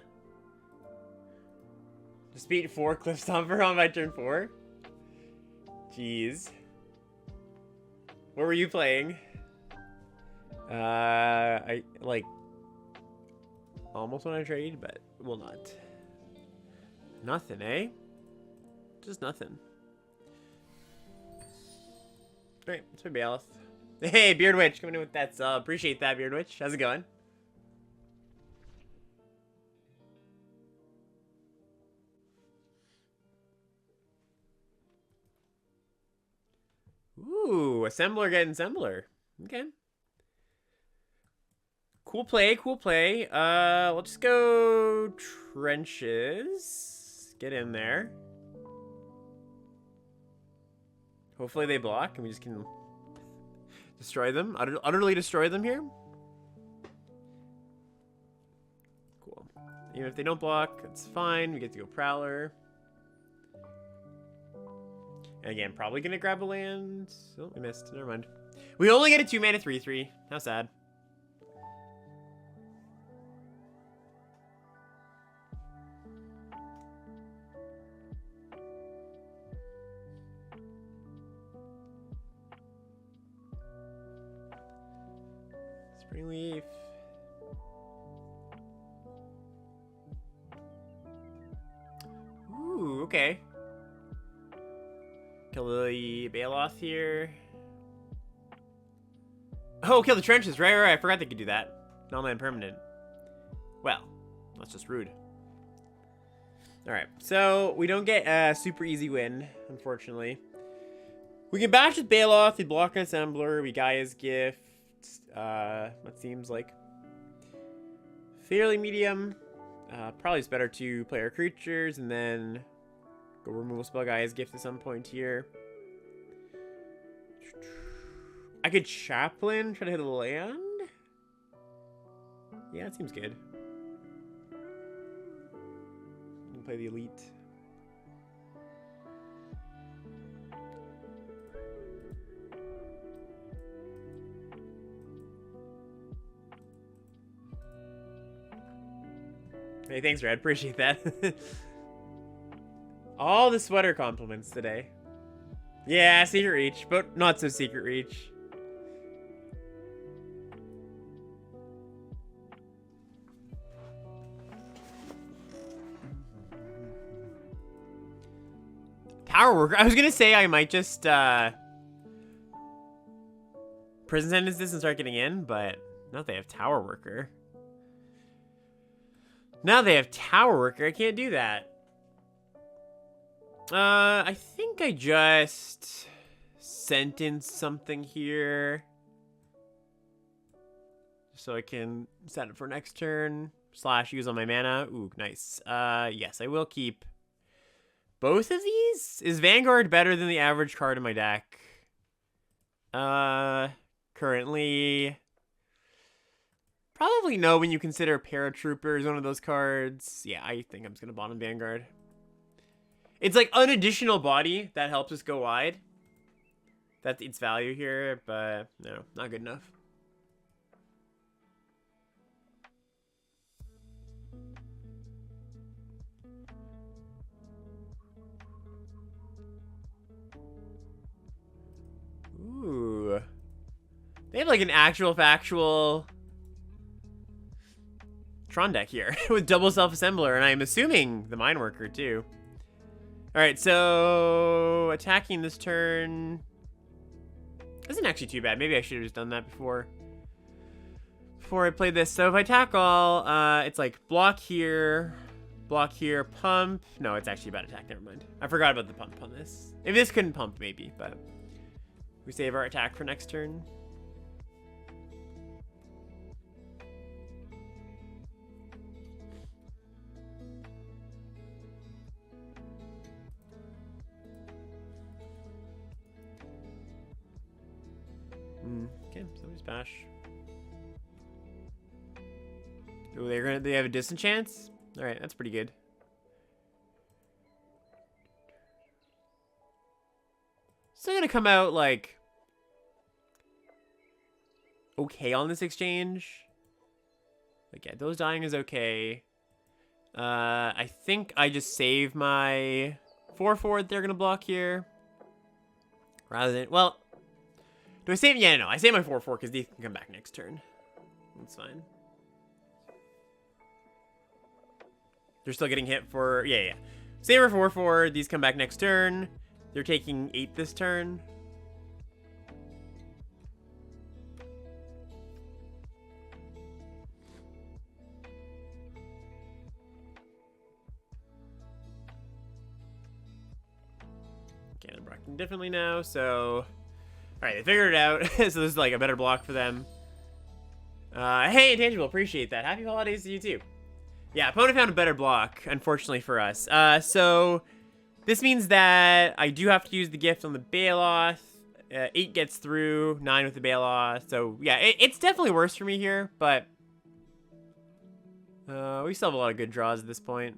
Just beat 4 Cliff Stomper on my turn 4. Jeez. What were you playing? I like almost want to trade, but will not. Nothing, eh? Just nothing. Alright, let's play Baelith. Hey, Beard Witch, coming in with that sub. Appreciate that, Beard Witch. How's it going? Ooh, Assembler getting Assembler. Okay. Cool play, cool play. Let's just go trenches. Get in there. Hopefully they block and we just can destroy them. Utterly destroy them here. Cool. Even if they don't block, it's fine. We get to go Prowler. And again, probably gonna grab a land. Oh, we missed. Never mind. We only get a 2-mana 3/3. How sad. Springleaf. Ooh, okay. Kill the Baelith here. Oh, kill the trenches. Right. I forgot they could do that. Non-land permanent. Well, that's just rude. Alright, so we don't get a super easy win, unfortunately. We can bash with Baelith, we block an Assembler, we Gaia's Gift. That seems like fairly medium. Probably it's better to play our creatures and then go removal spell Gaia's Gift at some point here. I could Chaplain, try to hit a land. Yeah, it seems good. Play the Elite. Hey, thanks, Red. Appreciate that. All the sweater compliments today. Yeah, Secret Reach, but not so Secret Reach. Power Worker. I was gonna say I might just prison sentence this and start getting in, but now they have Tower Worker. Now they have Tower Worker. I can't do that. I think I just sentence something here, so I can set it for next turn. / use on my mana. Ooh, nice. Yes, I will keep both of these? Is Vanguard better than the average card in my deck? Currently, probably no when you consider Paratrooper is one of those cards. Yeah, I think I'm just gonna bottom Vanguard. It's like an additional body that helps us go wide. That's its value here, but no, not good enough. Ooh. They have like an actual factual Tron deck here with double self-assembler, and I'm assuming the mine worker too. Alright, so attacking this turn isn't actually too bad. Maybe I should have just done that before I played this. So if I attack all, it's like block here, pump. No, it's actually about attack. Never mind. I forgot about the pump on this. If this couldn't pump, maybe, but we save our attack for next turn. Okay, so we bash. Oh, they have a distant chance? Alright, that's pretty good. Still gonna come out like okay on this exchange. Like, yeah, those dying is okay. I think I just save my 4/4 they're gonna block here. Rather than, well, Do I save? Yeah, no. I save my 4/4 because these can come back next turn. That's fine. They're still getting hit for... Yeah. Save my 4/4. These come back next turn. They're taking 8 this turn. Okay, they're blocking differently now, so... Alright, they figured it out. So this is like a better block for them. Hey, Intangible, appreciate that. Happy holidays to you too. Yeah, opponent found a better block, unfortunately for us. So this means that I do have to use the gift on the Baloth. 8 gets through, 9 with the Baloth. So yeah, it's definitely worse for me here, but we still have a lot of good draws at this point.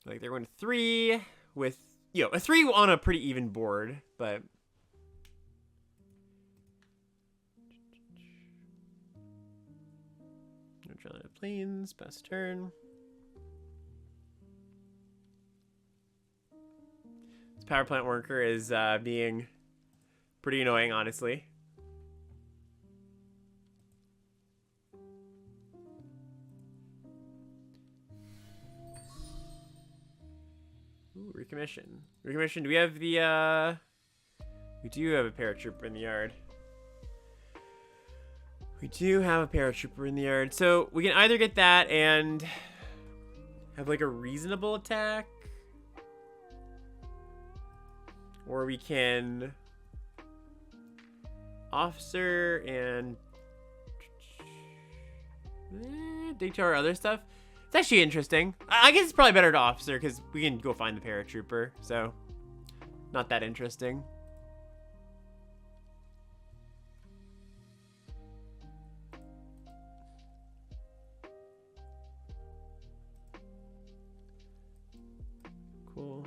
Like they're going to 3 with, you know, a 3 on a pretty even board, but planes, pass turn. This power plant worker is being pretty annoying, honestly. Ooh, recommission. Recommission. Do we have the we do have a paratrooper in the yard. We do have a paratrooper in the yard. So we can either get that and have like a reasonable attack, or we can officer and dig to our other stuff. It's actually interesting. I guess it's probably better to officer because we can go find the paratrooper. So not that interesting. Cool.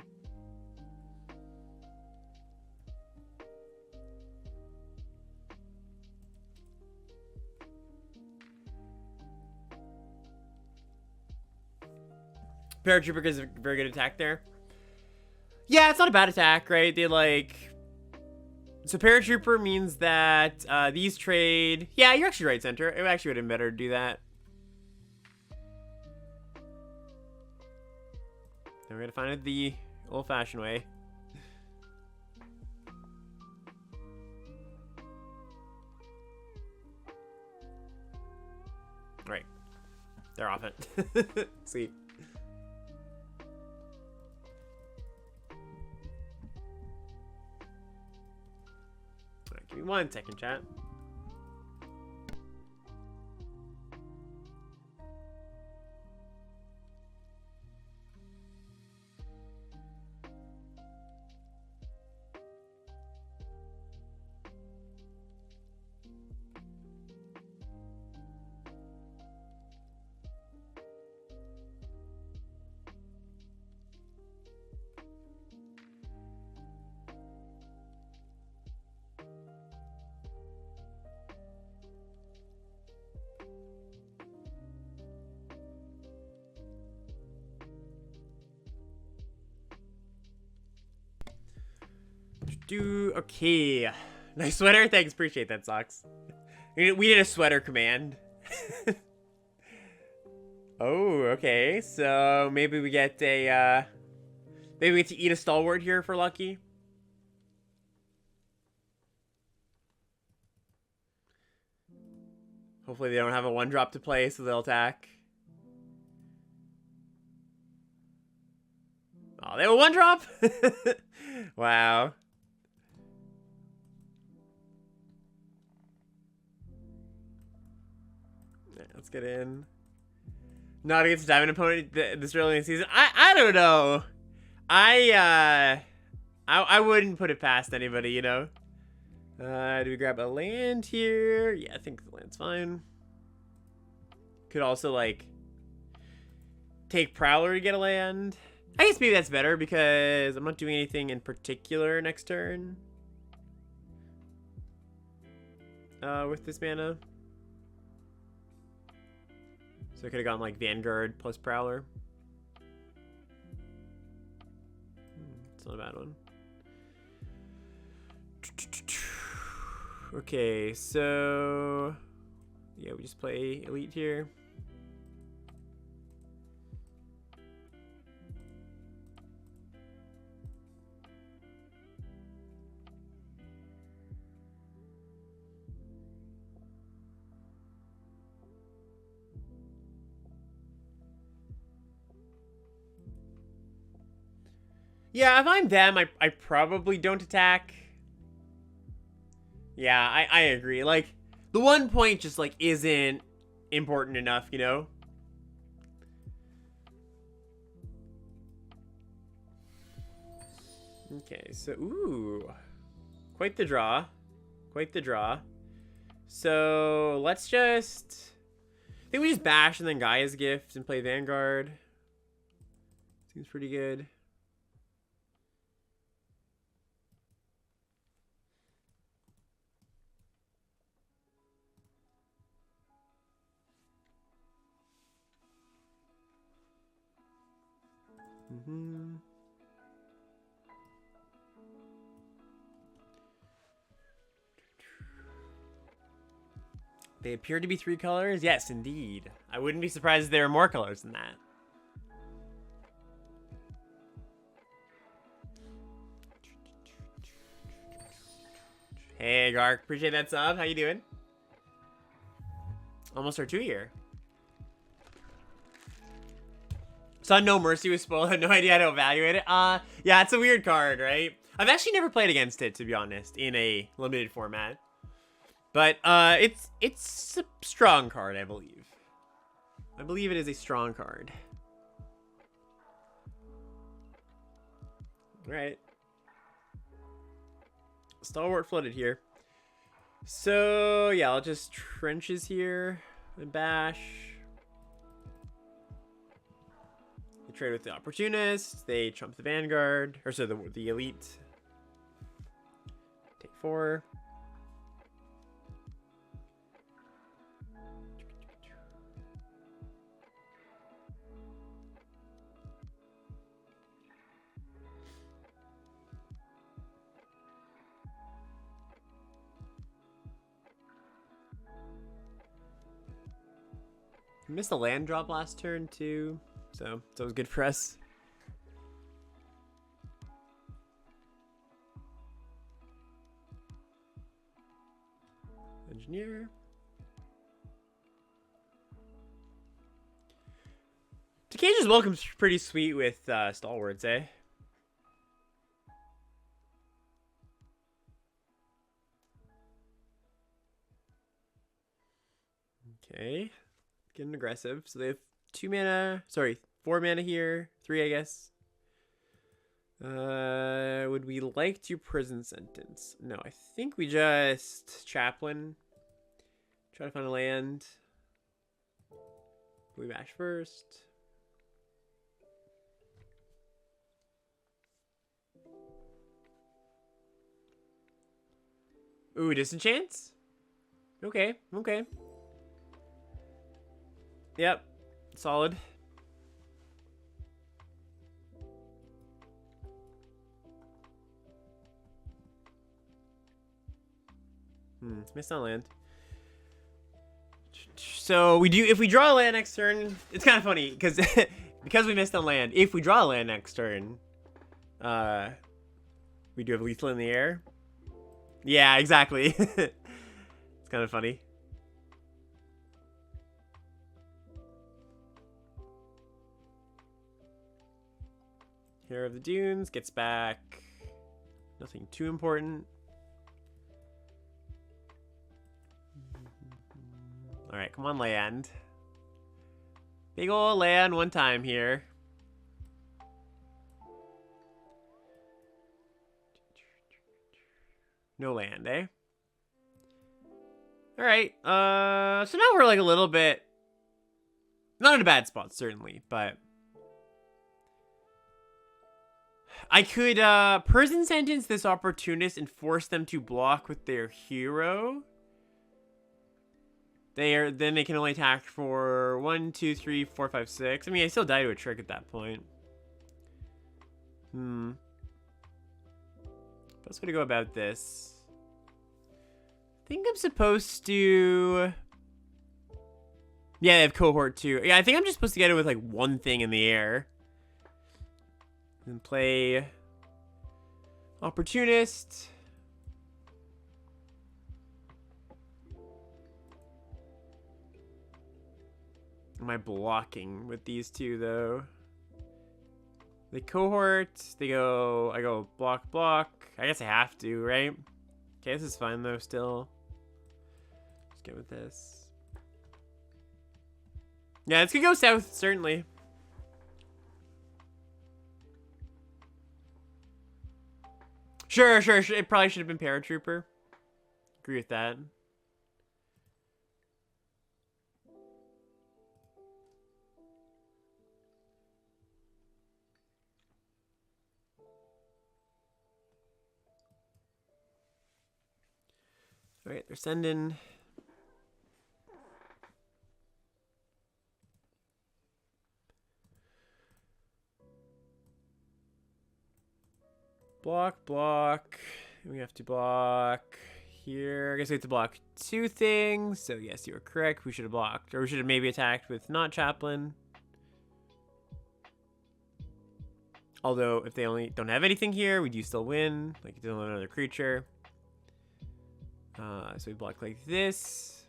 Paratrooper gets a very good attack there. Yeah, it's not a bad attack, right? They like... So Paratrooper means that these trade... Yeah, you're actually right, Center. It actually would have been better to do that. Then we're gonna find it the old-fashioned way. Right. They're off it. Sweet. Right, give me 1 second, chat. Okay. Nice sweater. Thanks. Appreciate that, Socks. We did a sweater command. Oh, okay. So maybe we get a maybe we get to eat a stalwart here for lucky. Hopefully they don't have a 1-drop to play, so they'll attack. Oh, they have a 1-drop? Wow. Let's get in. Not against a diamond opponent this early in the season. I don't know. I wouldn't put it past anybody, you know. Do we grab a land here? Yeah, I think the land's fine. Could also like take Prowler to get a land. I guess maybe that's better because I'm not doing anything in particular next turn. With this mana. So I could have gone like Vanguard plus Prowler. It's not a bad one. Okay, so yeah, we just play elite here. Yeah, if I'm them, I probably don't attack. Yeah, I agree. Like, the 1 point just, like, isn't important enough, you know? Okay, so, ooh. Quite the draw. Quite the draw. So, let's just... I think we just bash and then Gaia's Gift and play Vanguard. Seems pretty good. They appear to be 3 colors? Yes, indeed. I wouldn't be surprised if there were more colors than that. Hey, Gark. Appreciate that sub. How you doing? Almost our 2 year. Saw No Mercy was spoiled. I had no idea how to evaluate it. Yeah, it's a weird card, right? I've actually never played against it, to be honest, in a limited format. But it's a strong card, I believe. I believe it is a strong card. All right. Stalwart flooded here. So yeah, I'll just trenches here and bash. They trade with the opportunist. They trump the Vanguard, or so the elite. Take 4. We missed a land drop last turn too, so it was good for us. Engineer. Takeja's welcome's pretty sweet with stalwarts, eh? Okay. Getting aggressive. So they have 2 mana. Sorry, 4 mana here. 3, I guess. Would we like to prison sentence? No, I think we just chaplain. Try to find a land. We bash first. Ooh, disenchants? Okay, okay. Yep, solid. Missed on land. So we do, if we draw a land next turn, it's kind of funny because we missed on land. If we draw a land next turn, we do have lethal in the air. Yeah, exactly. It's kind of funny. Hero of the Dunes gets back. Nothing too important. All right, come on, land. Big ol' land one time here. No land, eh? All right. So now we're like a little bit, not in a bad spot, certainly, but I could prison sentence this opportunist and force them to block with their hero. Then they can only attack for 1, 2, 3, 4, 5, 6. I mean, I still die to a trick at that point. Best way to go about this. think I'm supposed to... Yeah, they have cohort too. Yeah, I think I'm just supposed to get it with like one thing in the air. And play opportunist. Am I blocking with these two though? They cohort, they go, I go block, block. I guess I have to, right? Okay, this is fine though still. Let's get with this. Yeah, it's gonna go south, certainly. Sure. It probably should have been Paratrooper. Agree with that. All right, they're sending. Block. We have to block here. I guess we have to block two things. So yes, you were correct. We should have blocked, or we should have maybe attacked with not Chaplain. Although if they only don't have anything here, we do still win. Like it's only another creature. So we block like this.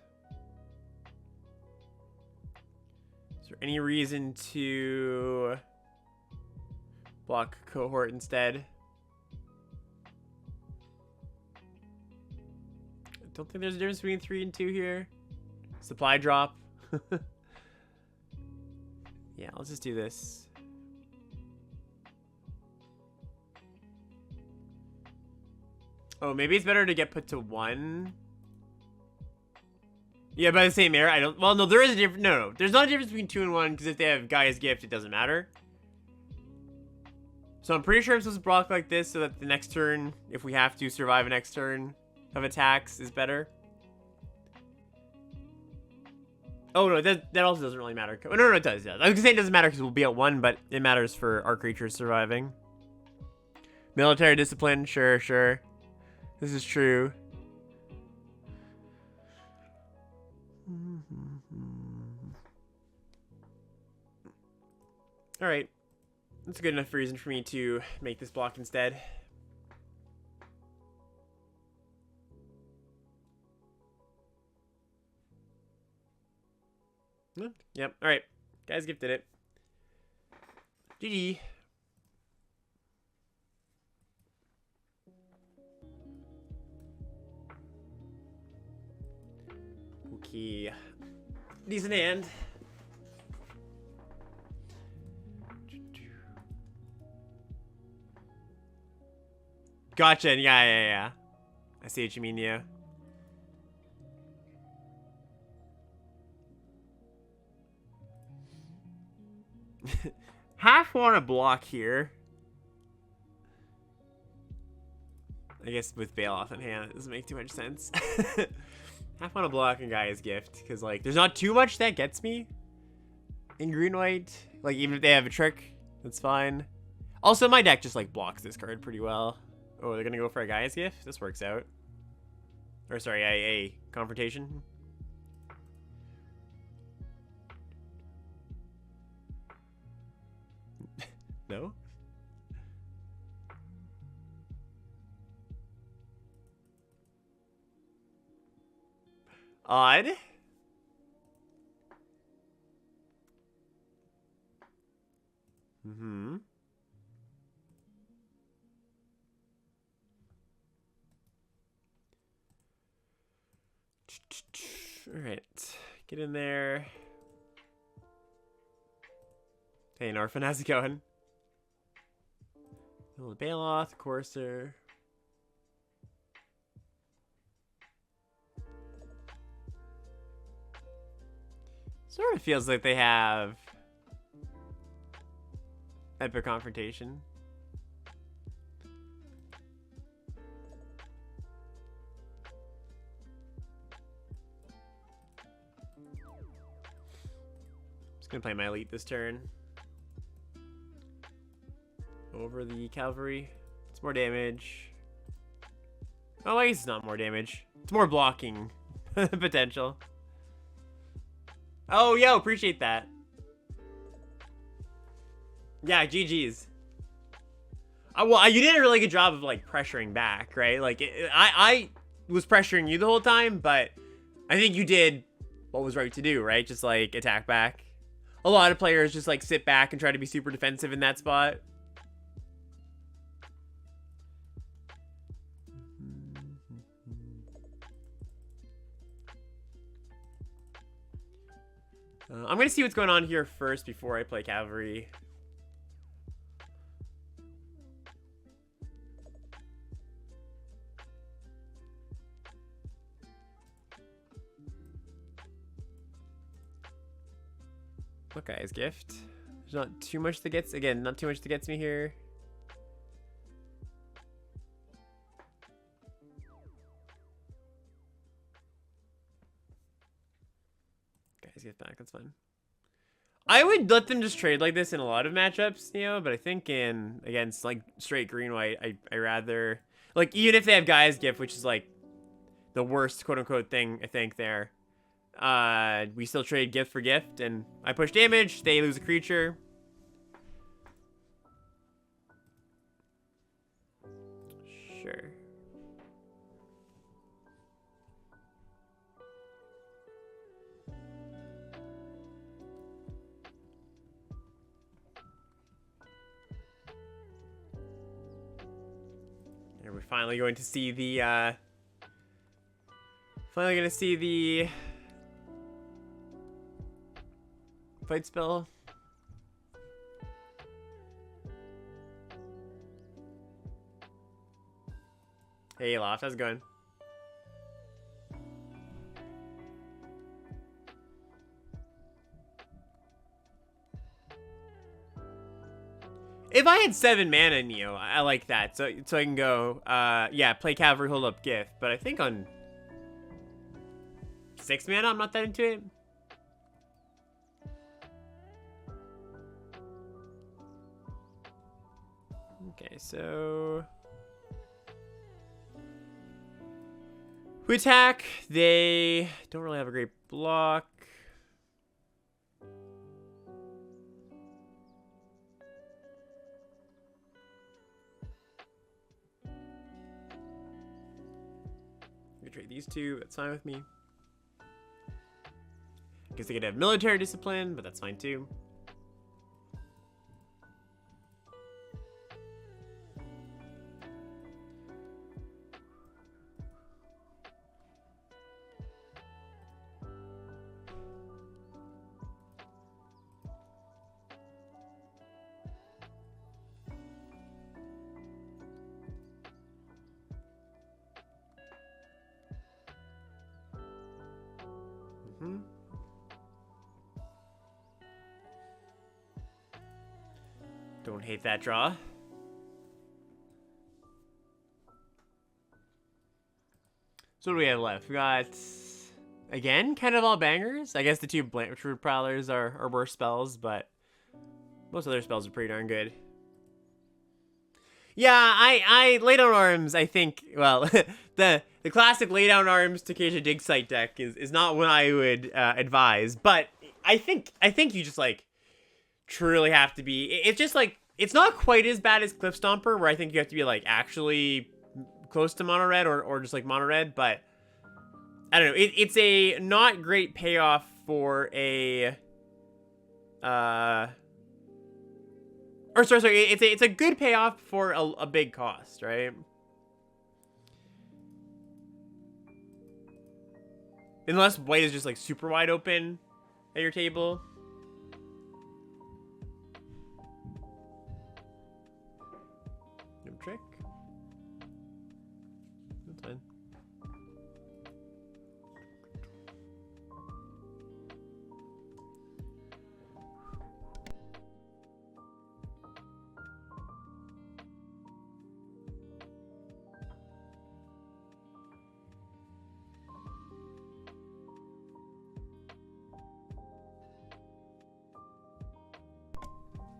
Is there any reason to block cohort instead? I don't think there's a difference between 3 and 2 here. Supply drop. Yeah, let's just do this. Oh, maybe it's better to get put to 1. Yeah, by the same error, I don't... Well, no, there is a difference... No, there's not a difference between 2 and 1, because if they have Gaia's Gift, it doesn't matter. So I'm pretty sure I'm supposed to block like this, so that the next turn, if we have to survive a next turn of attacks, is better. Oh, no, that also doesn't really matter. Oh, no, it does. I was going to say it doesn't matter because we'll be at 1, but it matters for our creatures surviving. Military discipline, sure. This is true. Alright. That's a good enough reason for me to make this block instead. Yep. Alright. Guys gifted it. GG. Okay. Decent hand. Gotcha. Yeah. I see what you mean, yeah. Half want to block here. I guess with Bailoff in hand, it doesn't make too much sense. Half want to block and Gaia's Gift, because like there's not too much that gets me in green-white. Like even if they have a trick, that's fine. Also, my deck just like blocks this card pretty well. Oh, they're gonna go for a Gaia's Gift? This works out. Or sorry, a confrontation. No? Odd. All right, get in there. Hey, Norfin, how's it going? A little Bailoff, Courser. Sort of feels like they have Epic Confrontation. Just gonna play my elite this turn. Over the cavalry. It's more damage. Oh, I guess it's not more damage. It's more blocking potential. Oh, yo, appreciate that. Yeah, GG's. Well, you did a really good job of, like, pressuring back, right? Like, I was pressuring you the whole time, but I think you did what was right to do, right? Just, like, attack back. A lot of players just, like, sit back and try to be super defensive in that spot. I'm going to see what's going on here first before I play Cavalry. Okay, his gift. There's not too much that gets, again, not too much that gets me here. Okay, his gift back, that's fine. I would let them just trade like this in a lot of matchups, you know, but I think in, against, like, straight green-white, I rather, like, even if they have Guy's gift, which is, like, the worst quote-unquote thing, I think, there. We still trade gift for gift, and I push damage, they lose a creature. Sure. And we're finally going to see the, fight spell. Hey, Loft, how's it going? If I had 7 mana, Neo, I like that. So I can go, yeah, play Cavalry, hold up, gift. But I think on 6 mana, I'm not that into it. Okay, so we attack. They don't really have a great block. We trade these two. That's fine with me. Guess they could have military discipline, but that's fine too. Don't hate that draw. So what do we have left? We got, again, kind of all bangers. I guess the two Truth Prowlers are worse spells, but most other spells are pretty darn good. Yeah, I lay down arms, I think, well, the classic lay down arms Takesha Dig Site deck is not what I would advise, but I think you just, like, truly have to be, it's just, like, it's not quite as bad as Cliff Stomper, where I think you have to be, like, actually close to mono red or just, like, mono red, but I don't know, it's a not great payoff for a, or sorry, it's a good payoff for a big cost, right? Unless white is just, like, super wide open at your table. No trick. That's fine.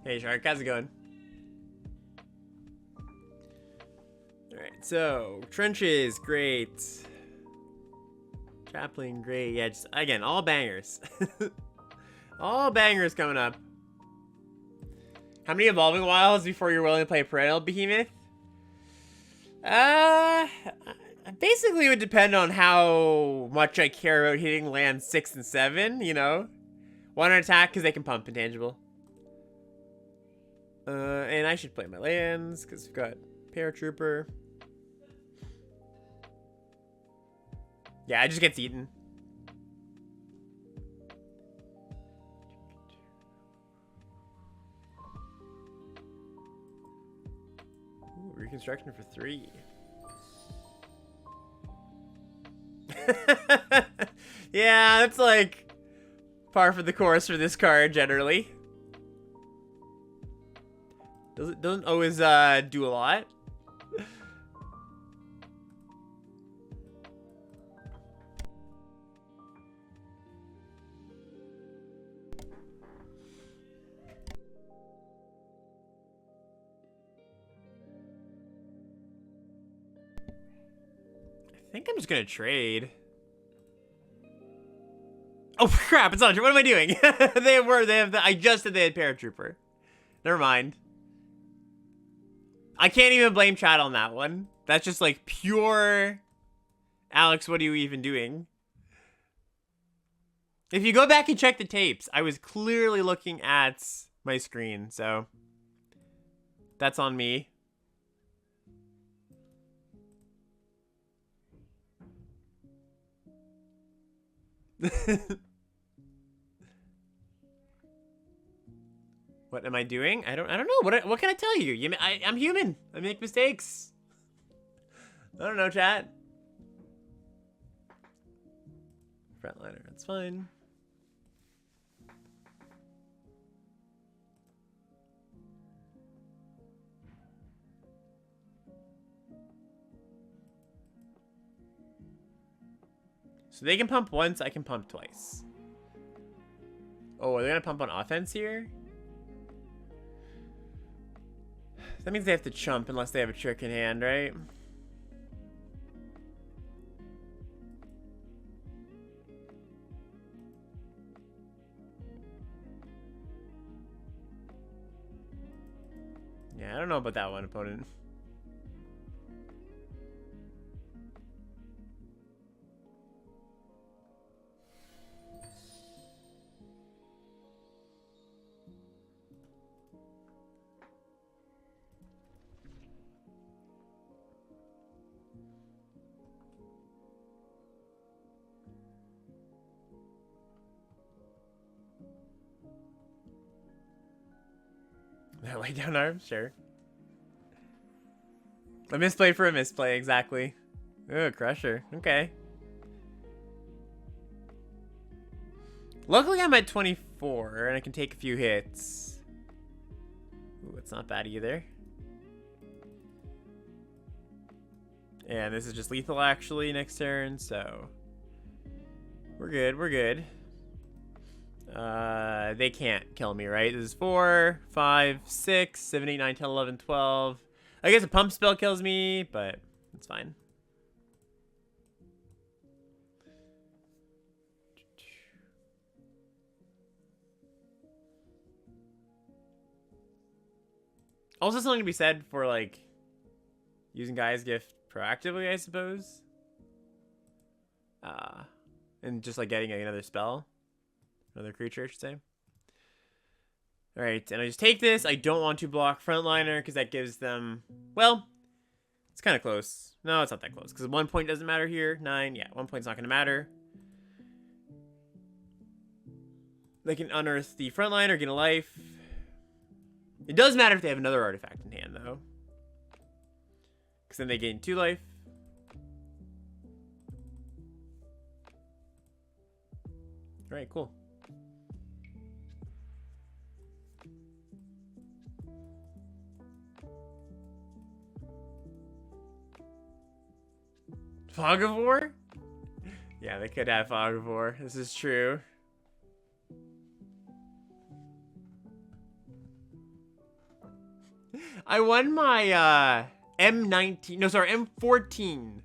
Hey Shark, how's it going? Alright, so trenches, great. Chaplain, great. Yeah, just, again, all bangers. All bangers coming up. How many Evolving Wilds before you're willing to play Perennial Behemoth? Basically it would depend on how much I care about hitting lands 6 and 7, you know? One attack because they can pump intangible. And I should play my lands because we've got Paratrooper. Yeah, it just gets eaten. Ooh, Reconstruction for 3. Yeah, that's like par for the course for this card generally. Doesn't always do a lot. I think I'm just gonna trade. Oh crap! It's not. What am I doing? I just said they had Paratrooper. Never mind. I can't even blame chat on that one. That's just like pure. Alex, what are you even doing? If you go back and check the tapes, I was clearly looking at my screen, so that's on me. What am I doing? I don't know. What can I tell you? I'm human. I make mistakes. I don't know, chat. Frontliner, that's fine. So they can pump once, I can pump twice. Oh, are they gonna pump on offense here? That means they have to chump unless they have a trick in hand, right? Yeah, I don't know about that one, opponent. Lay down arms, sure. A misplay for a misplay, exactly. Ooh, Crusher. Okay. Luckily, I'm at 24, and I can take a few hits. Ooh, it's not bad either. And this is just lethal, actually, next turn, so... We're good, we're good. They can't kill me, right? This is 4, 5, 6, 7, 8, 9, 10, 11, 12. I guess a pump spell kills me, but it's fine. Also something to be said for, like, using Gaia's Gift proactively, I suppose. And just, like, getting another spell. Another creature, I should say. Alright, and I just take this. I don't want to block Frontliner, because that gives them... Well, it's kind of close. No, it's not that close, because 1 point doesn't matter here. 9, yeah, 1 point's not going to matter. They can unearth the Frontliner, get a life. It does matter if they have another artifact in hand, though. Because then they gain 2 life. Alright, cool. Fog of War? Yeah, they could have Fog of War. This is true. I won my M14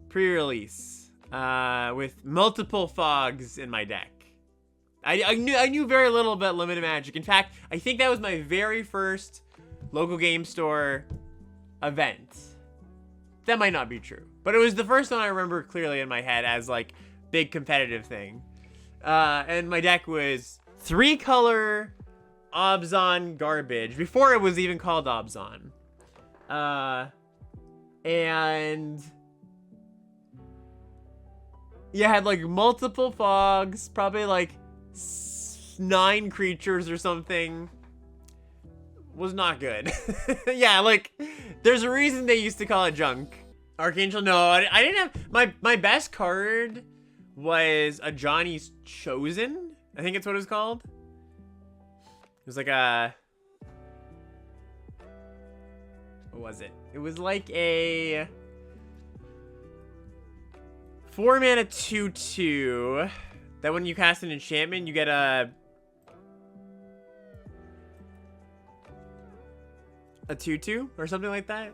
pre-release with multiple fogs in my deck. I knew very little about limited Magic. In fact, I think that was my very first local game store event. That might not be true, but it was the first one I remember clearly in my head as like big competitive thing. And my deck was 3-color Obzon garbage before it was even called Obzon. And yeah, had like multiple fogs, probably like 9 creatures or something. Was not good. Yeah, like there's a reason they used to call it junk. Archangel, no, I didn't have my best card was a Johnny's Chosen. I think it's what it was called. It was like a, what was it? It was like a 4-mana 2/2 that when you cast an enchantment, you get a 2/2 or something like that.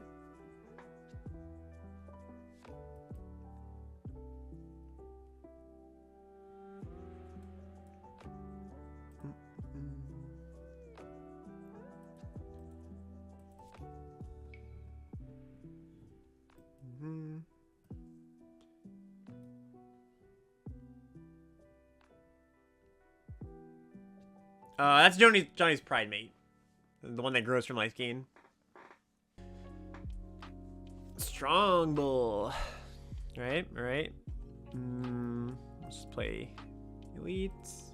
That's Johnny's Pride Mate. The one that grows from Life Gain. Strong Bull. Alright. Let's play Elites.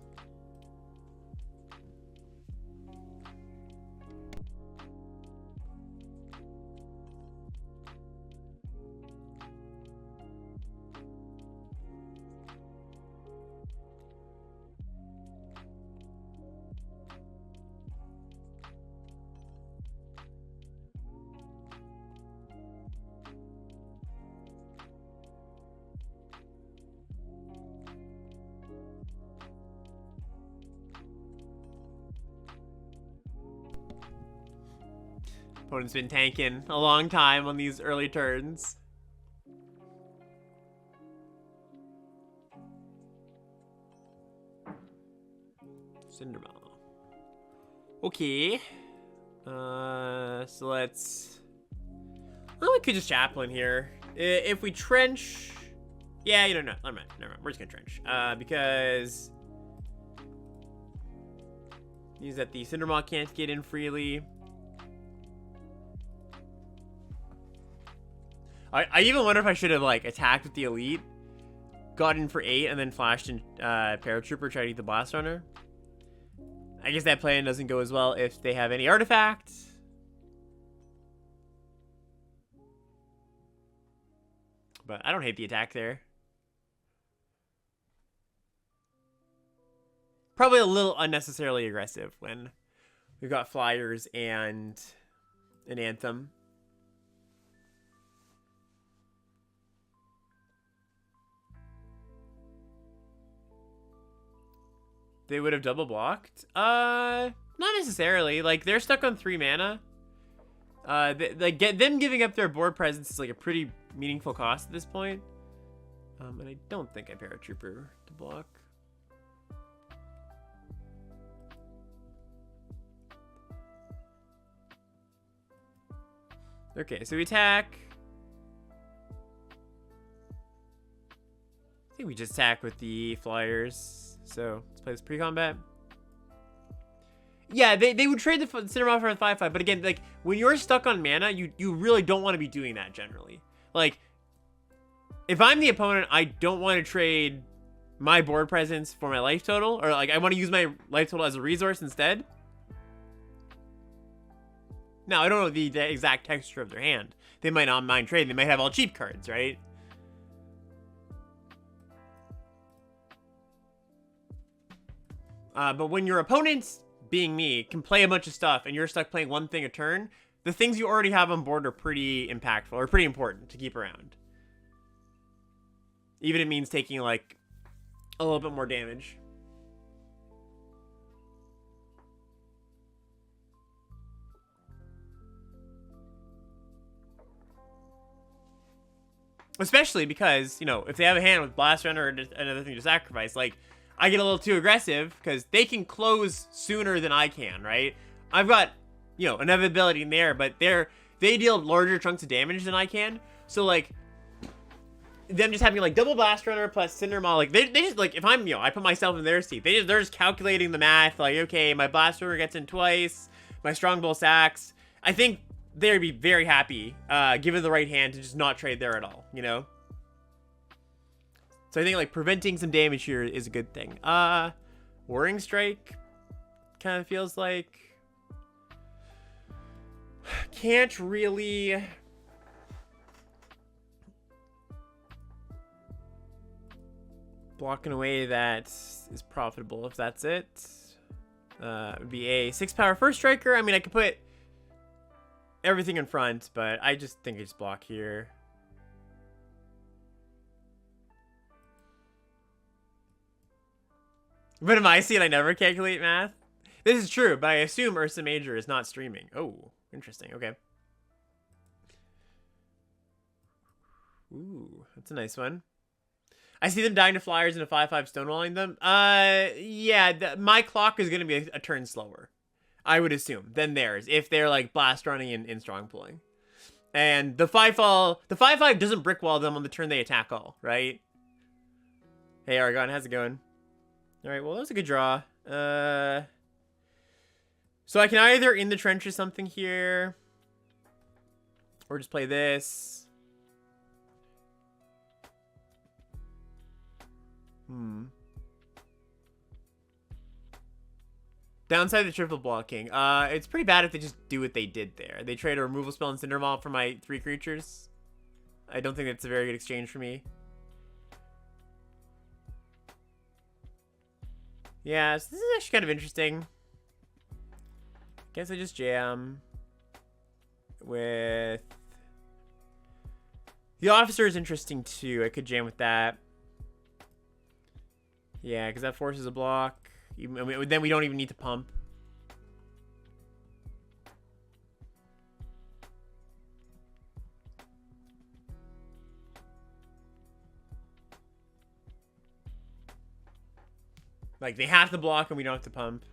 Opponent's been tanking a long time on these early turns. Cinderball. Okay. So let's... Well, we could just Chaplain here. If we trench... Yeah, you don't know. Never mind. We're just gonna trench. Because... means that the Cindermaw can't get in freely. I even wonder if I should have, like, attacked with the Elite, got in for 8, and then flashed in Paratrooper, tried to eat the Blast Runner. I guess that plan doesn't go as well if they have any artifacts. But I don't hate the attack there. Probably a little unnecessarily aggressive when we've got Flyers and an Anthem. They would have double blocked? Not necessarily. Like, they're stuck on 3 mana. Them giving up their board presence is like a pretty meaningful cost at this point. And I don't think I Paratrooper to block. Okay, so we attack. I think we just attack with the Flyers. So let's play this pre-combat. Yeah, they would trade the Cindermaw for a 5/5, but again, like when you're stuck on mana, you really don't want to be doing that generally. Like, if I'm the opponent, I don't want to trade my board presence for my life total, or like I want to use my life total as a resource instead. Now I don't know the exact texture of their hand. They might not mind trading. They might have all cheap cards, right? But when your opponents, being me, can play a bunch of stuff and you're stuck playing one thing a turn, the things you already have on board are pretty impactful or pretty important to keep around. Even if it means taking like a little bit more damage. Especially because, you know, if they have a hand with Blast Runner or another thing to sacrifice, like, I get a little too aggressive because they can close sooner than I can, right? I've got, you know, inevitability in there, but they deal larger chunks of damage than I can. So, like, them just having, like, double Blast Runner plus Cinder Maw, like, they just, like, if I'm, you know, I put myself in their seat, they're just calculating the math, like, okay, my Blast Runner gets in twice, my Strongbow sacks. I think they'd be very happy, given the right hand, to just not trade there at all, you know? So I think, like, preventing some damage here is a good thing. Whirring Strike kind of feels like... Can't really... block in a way that is profitable, if that's it. It would be a 6-power first striker. I mean, I could put everything in front, but I just think I just block here. But in my seat, I never calculate math. This is true, but I assume Ursa Major is not streaming. Oh, interesting. Okay. Ooh, that's a nice one. I see them dying to flyers and a 5/5 stonewalling them. Yeah, my clock is going to be a turn slower, I would assume, than theirs, if they're, like, blast running and strong pulling. And the 5/5 doesn't brick wall them on the turn they attack all, right? Hey, Argon, how's it going? All right, well, that was a good draw. So I can either in the trenches something here, or just play this. Downside of the triple blocking. It's pretty bad if they just do what they did there. They trade a removal spell and Cinder Maw for my 3 creatures. I don't think that's a very good exchange for me. Yeah, so this is actually kind of interesting. Guess I just jam with... The Officer is interesting too. I could jam with that. Yeah, because that forces a block. Then we don't even need to pump. Like, they have to block and we don't have to pump.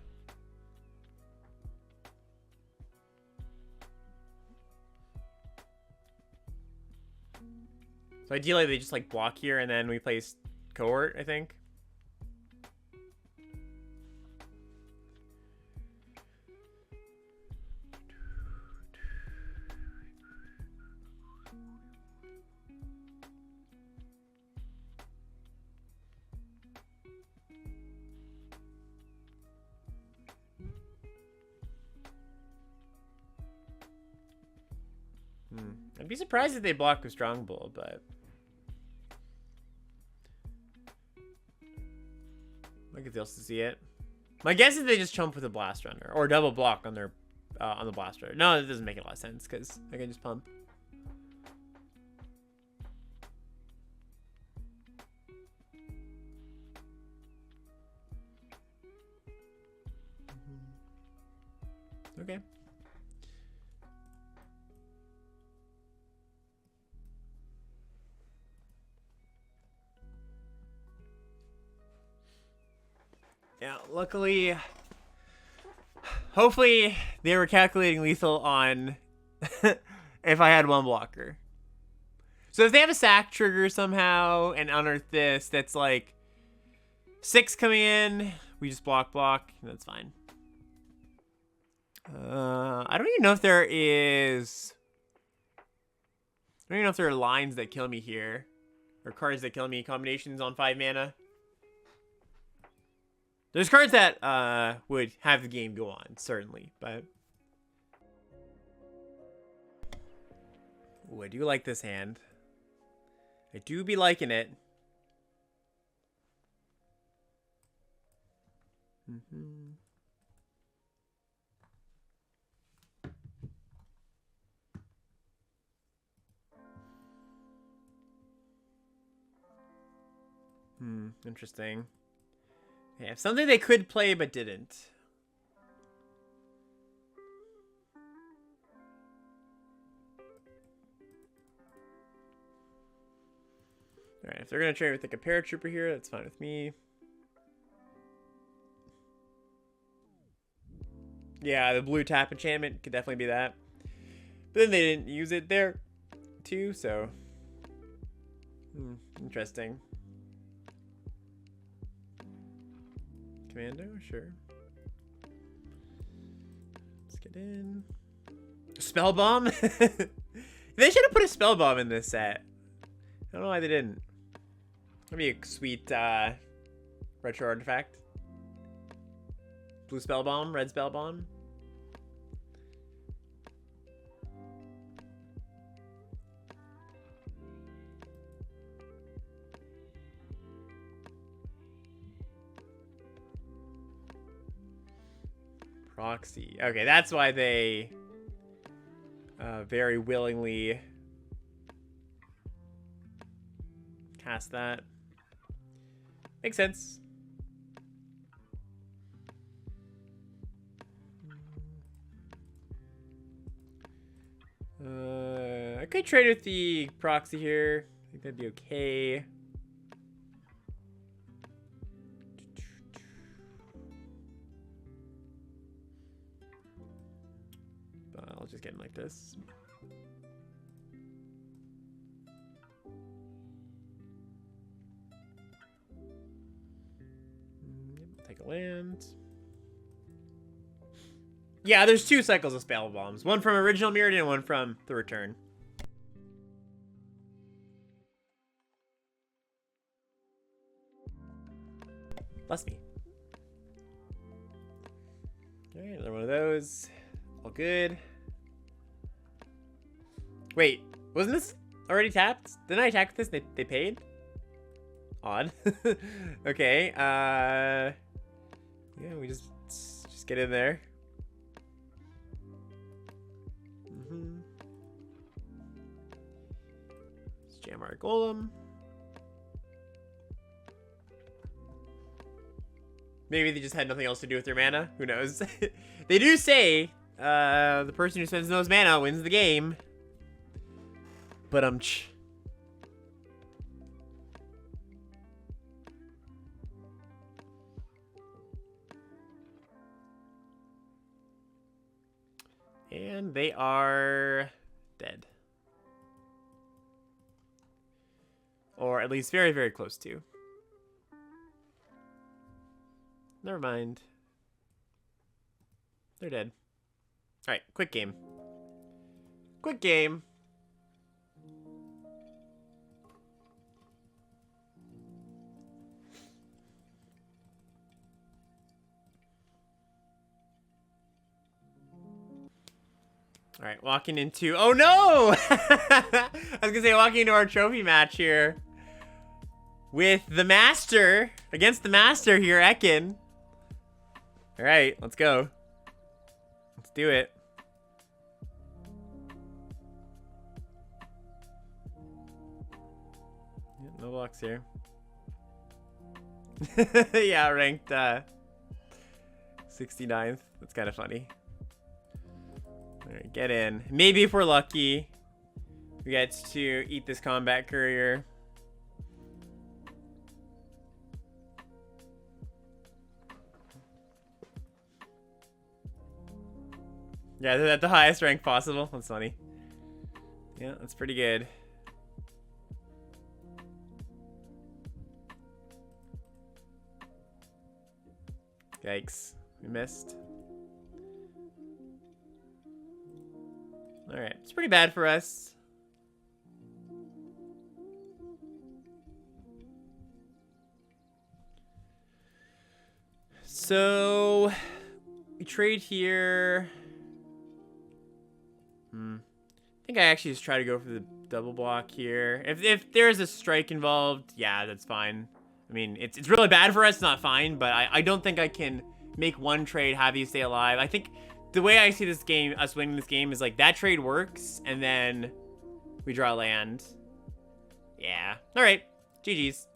So ideally they just, like, block here and then we place Cohort, I think. I'd be surprised if they block with Strong Bull, but I could also see it. My guess is they just chump with a Blast Runner or double block on their on the Blast Runner. No, it doesn't make a lot of sense because I can just pump. Okay. Yeah, luckily, hopefully they were calculating lethal on if I had one blocker. So if they have a sack trigger somehow and unearth this, that's like 6 coming in, we just block, and that's fine. I don't even know if there is... I don't even know if there are lines that kill me here. Or cards that kill me, combinations on 5 mana. There's cards that would have the game go on, certainly, but... Ooh, I do like this hand. I do be liking it. Interesting. Yeah, something they could play but didn't. All right, if they're gonna trade with like a paratrooper here, that's fine with me. Yeah, the blue tap enchantment could definitely be that. But then they didn't use it there, too, so... interesting. Commando, sure. Let's get in. Spell bomb? They should have put a spell bomb in this set. I don't know why they didn't. That'd be a sweet retro artifact. Blue spell bomb, red spell bomb. Proxy. Okay, that's why they very willingly cast that. Makes sense. I could trade with the proxy here. I think that'd be okay. But I'll just get him like this. Take a land. Yeah, there's 2 cycles of spell bombs. One from original Mirrored and one from the return. Bless me. Alright, another one of those. All good. Wait, wasn't this already tapped? Didn't I attack with this? They paid? Odd. Okay, yeah, we just get in there. Let's jam our golem. Maybe they just had nothing else to do with their mana. Who knows? They do say the person who spends the most mana wins the game. But and they are dead. Or at least very, very close to. Never mind. They're dead. Alright, quick game. Quick game. Alright, walking into... Oh no! I was gonna say, walking into our trophy match here. With the Master. Against the Master here, Ekin. Alright, let's go. Let's do it. Yeah, no blocks here. Yeah, ranked 69th. That's kind of funny. Alright, get in. Maybe if we're lucky, we get to eat this combat courier. Yeah, they're at the highest rank possible. That's funny. Yeah, that's pretty good. Yikes. We missed. Alright, it's pretty bad for us. So, we trade here. I think I actually just try to go for the double block here. If there's a strike involved, yeah, that's fine. I mean, it's really bad for us, it's not fine, but I don't think I can make one trade, have you stay alive. I think the way I see this game, us winning this game, is like that trade works, and then we draw land. Yeah. Alright. GG's.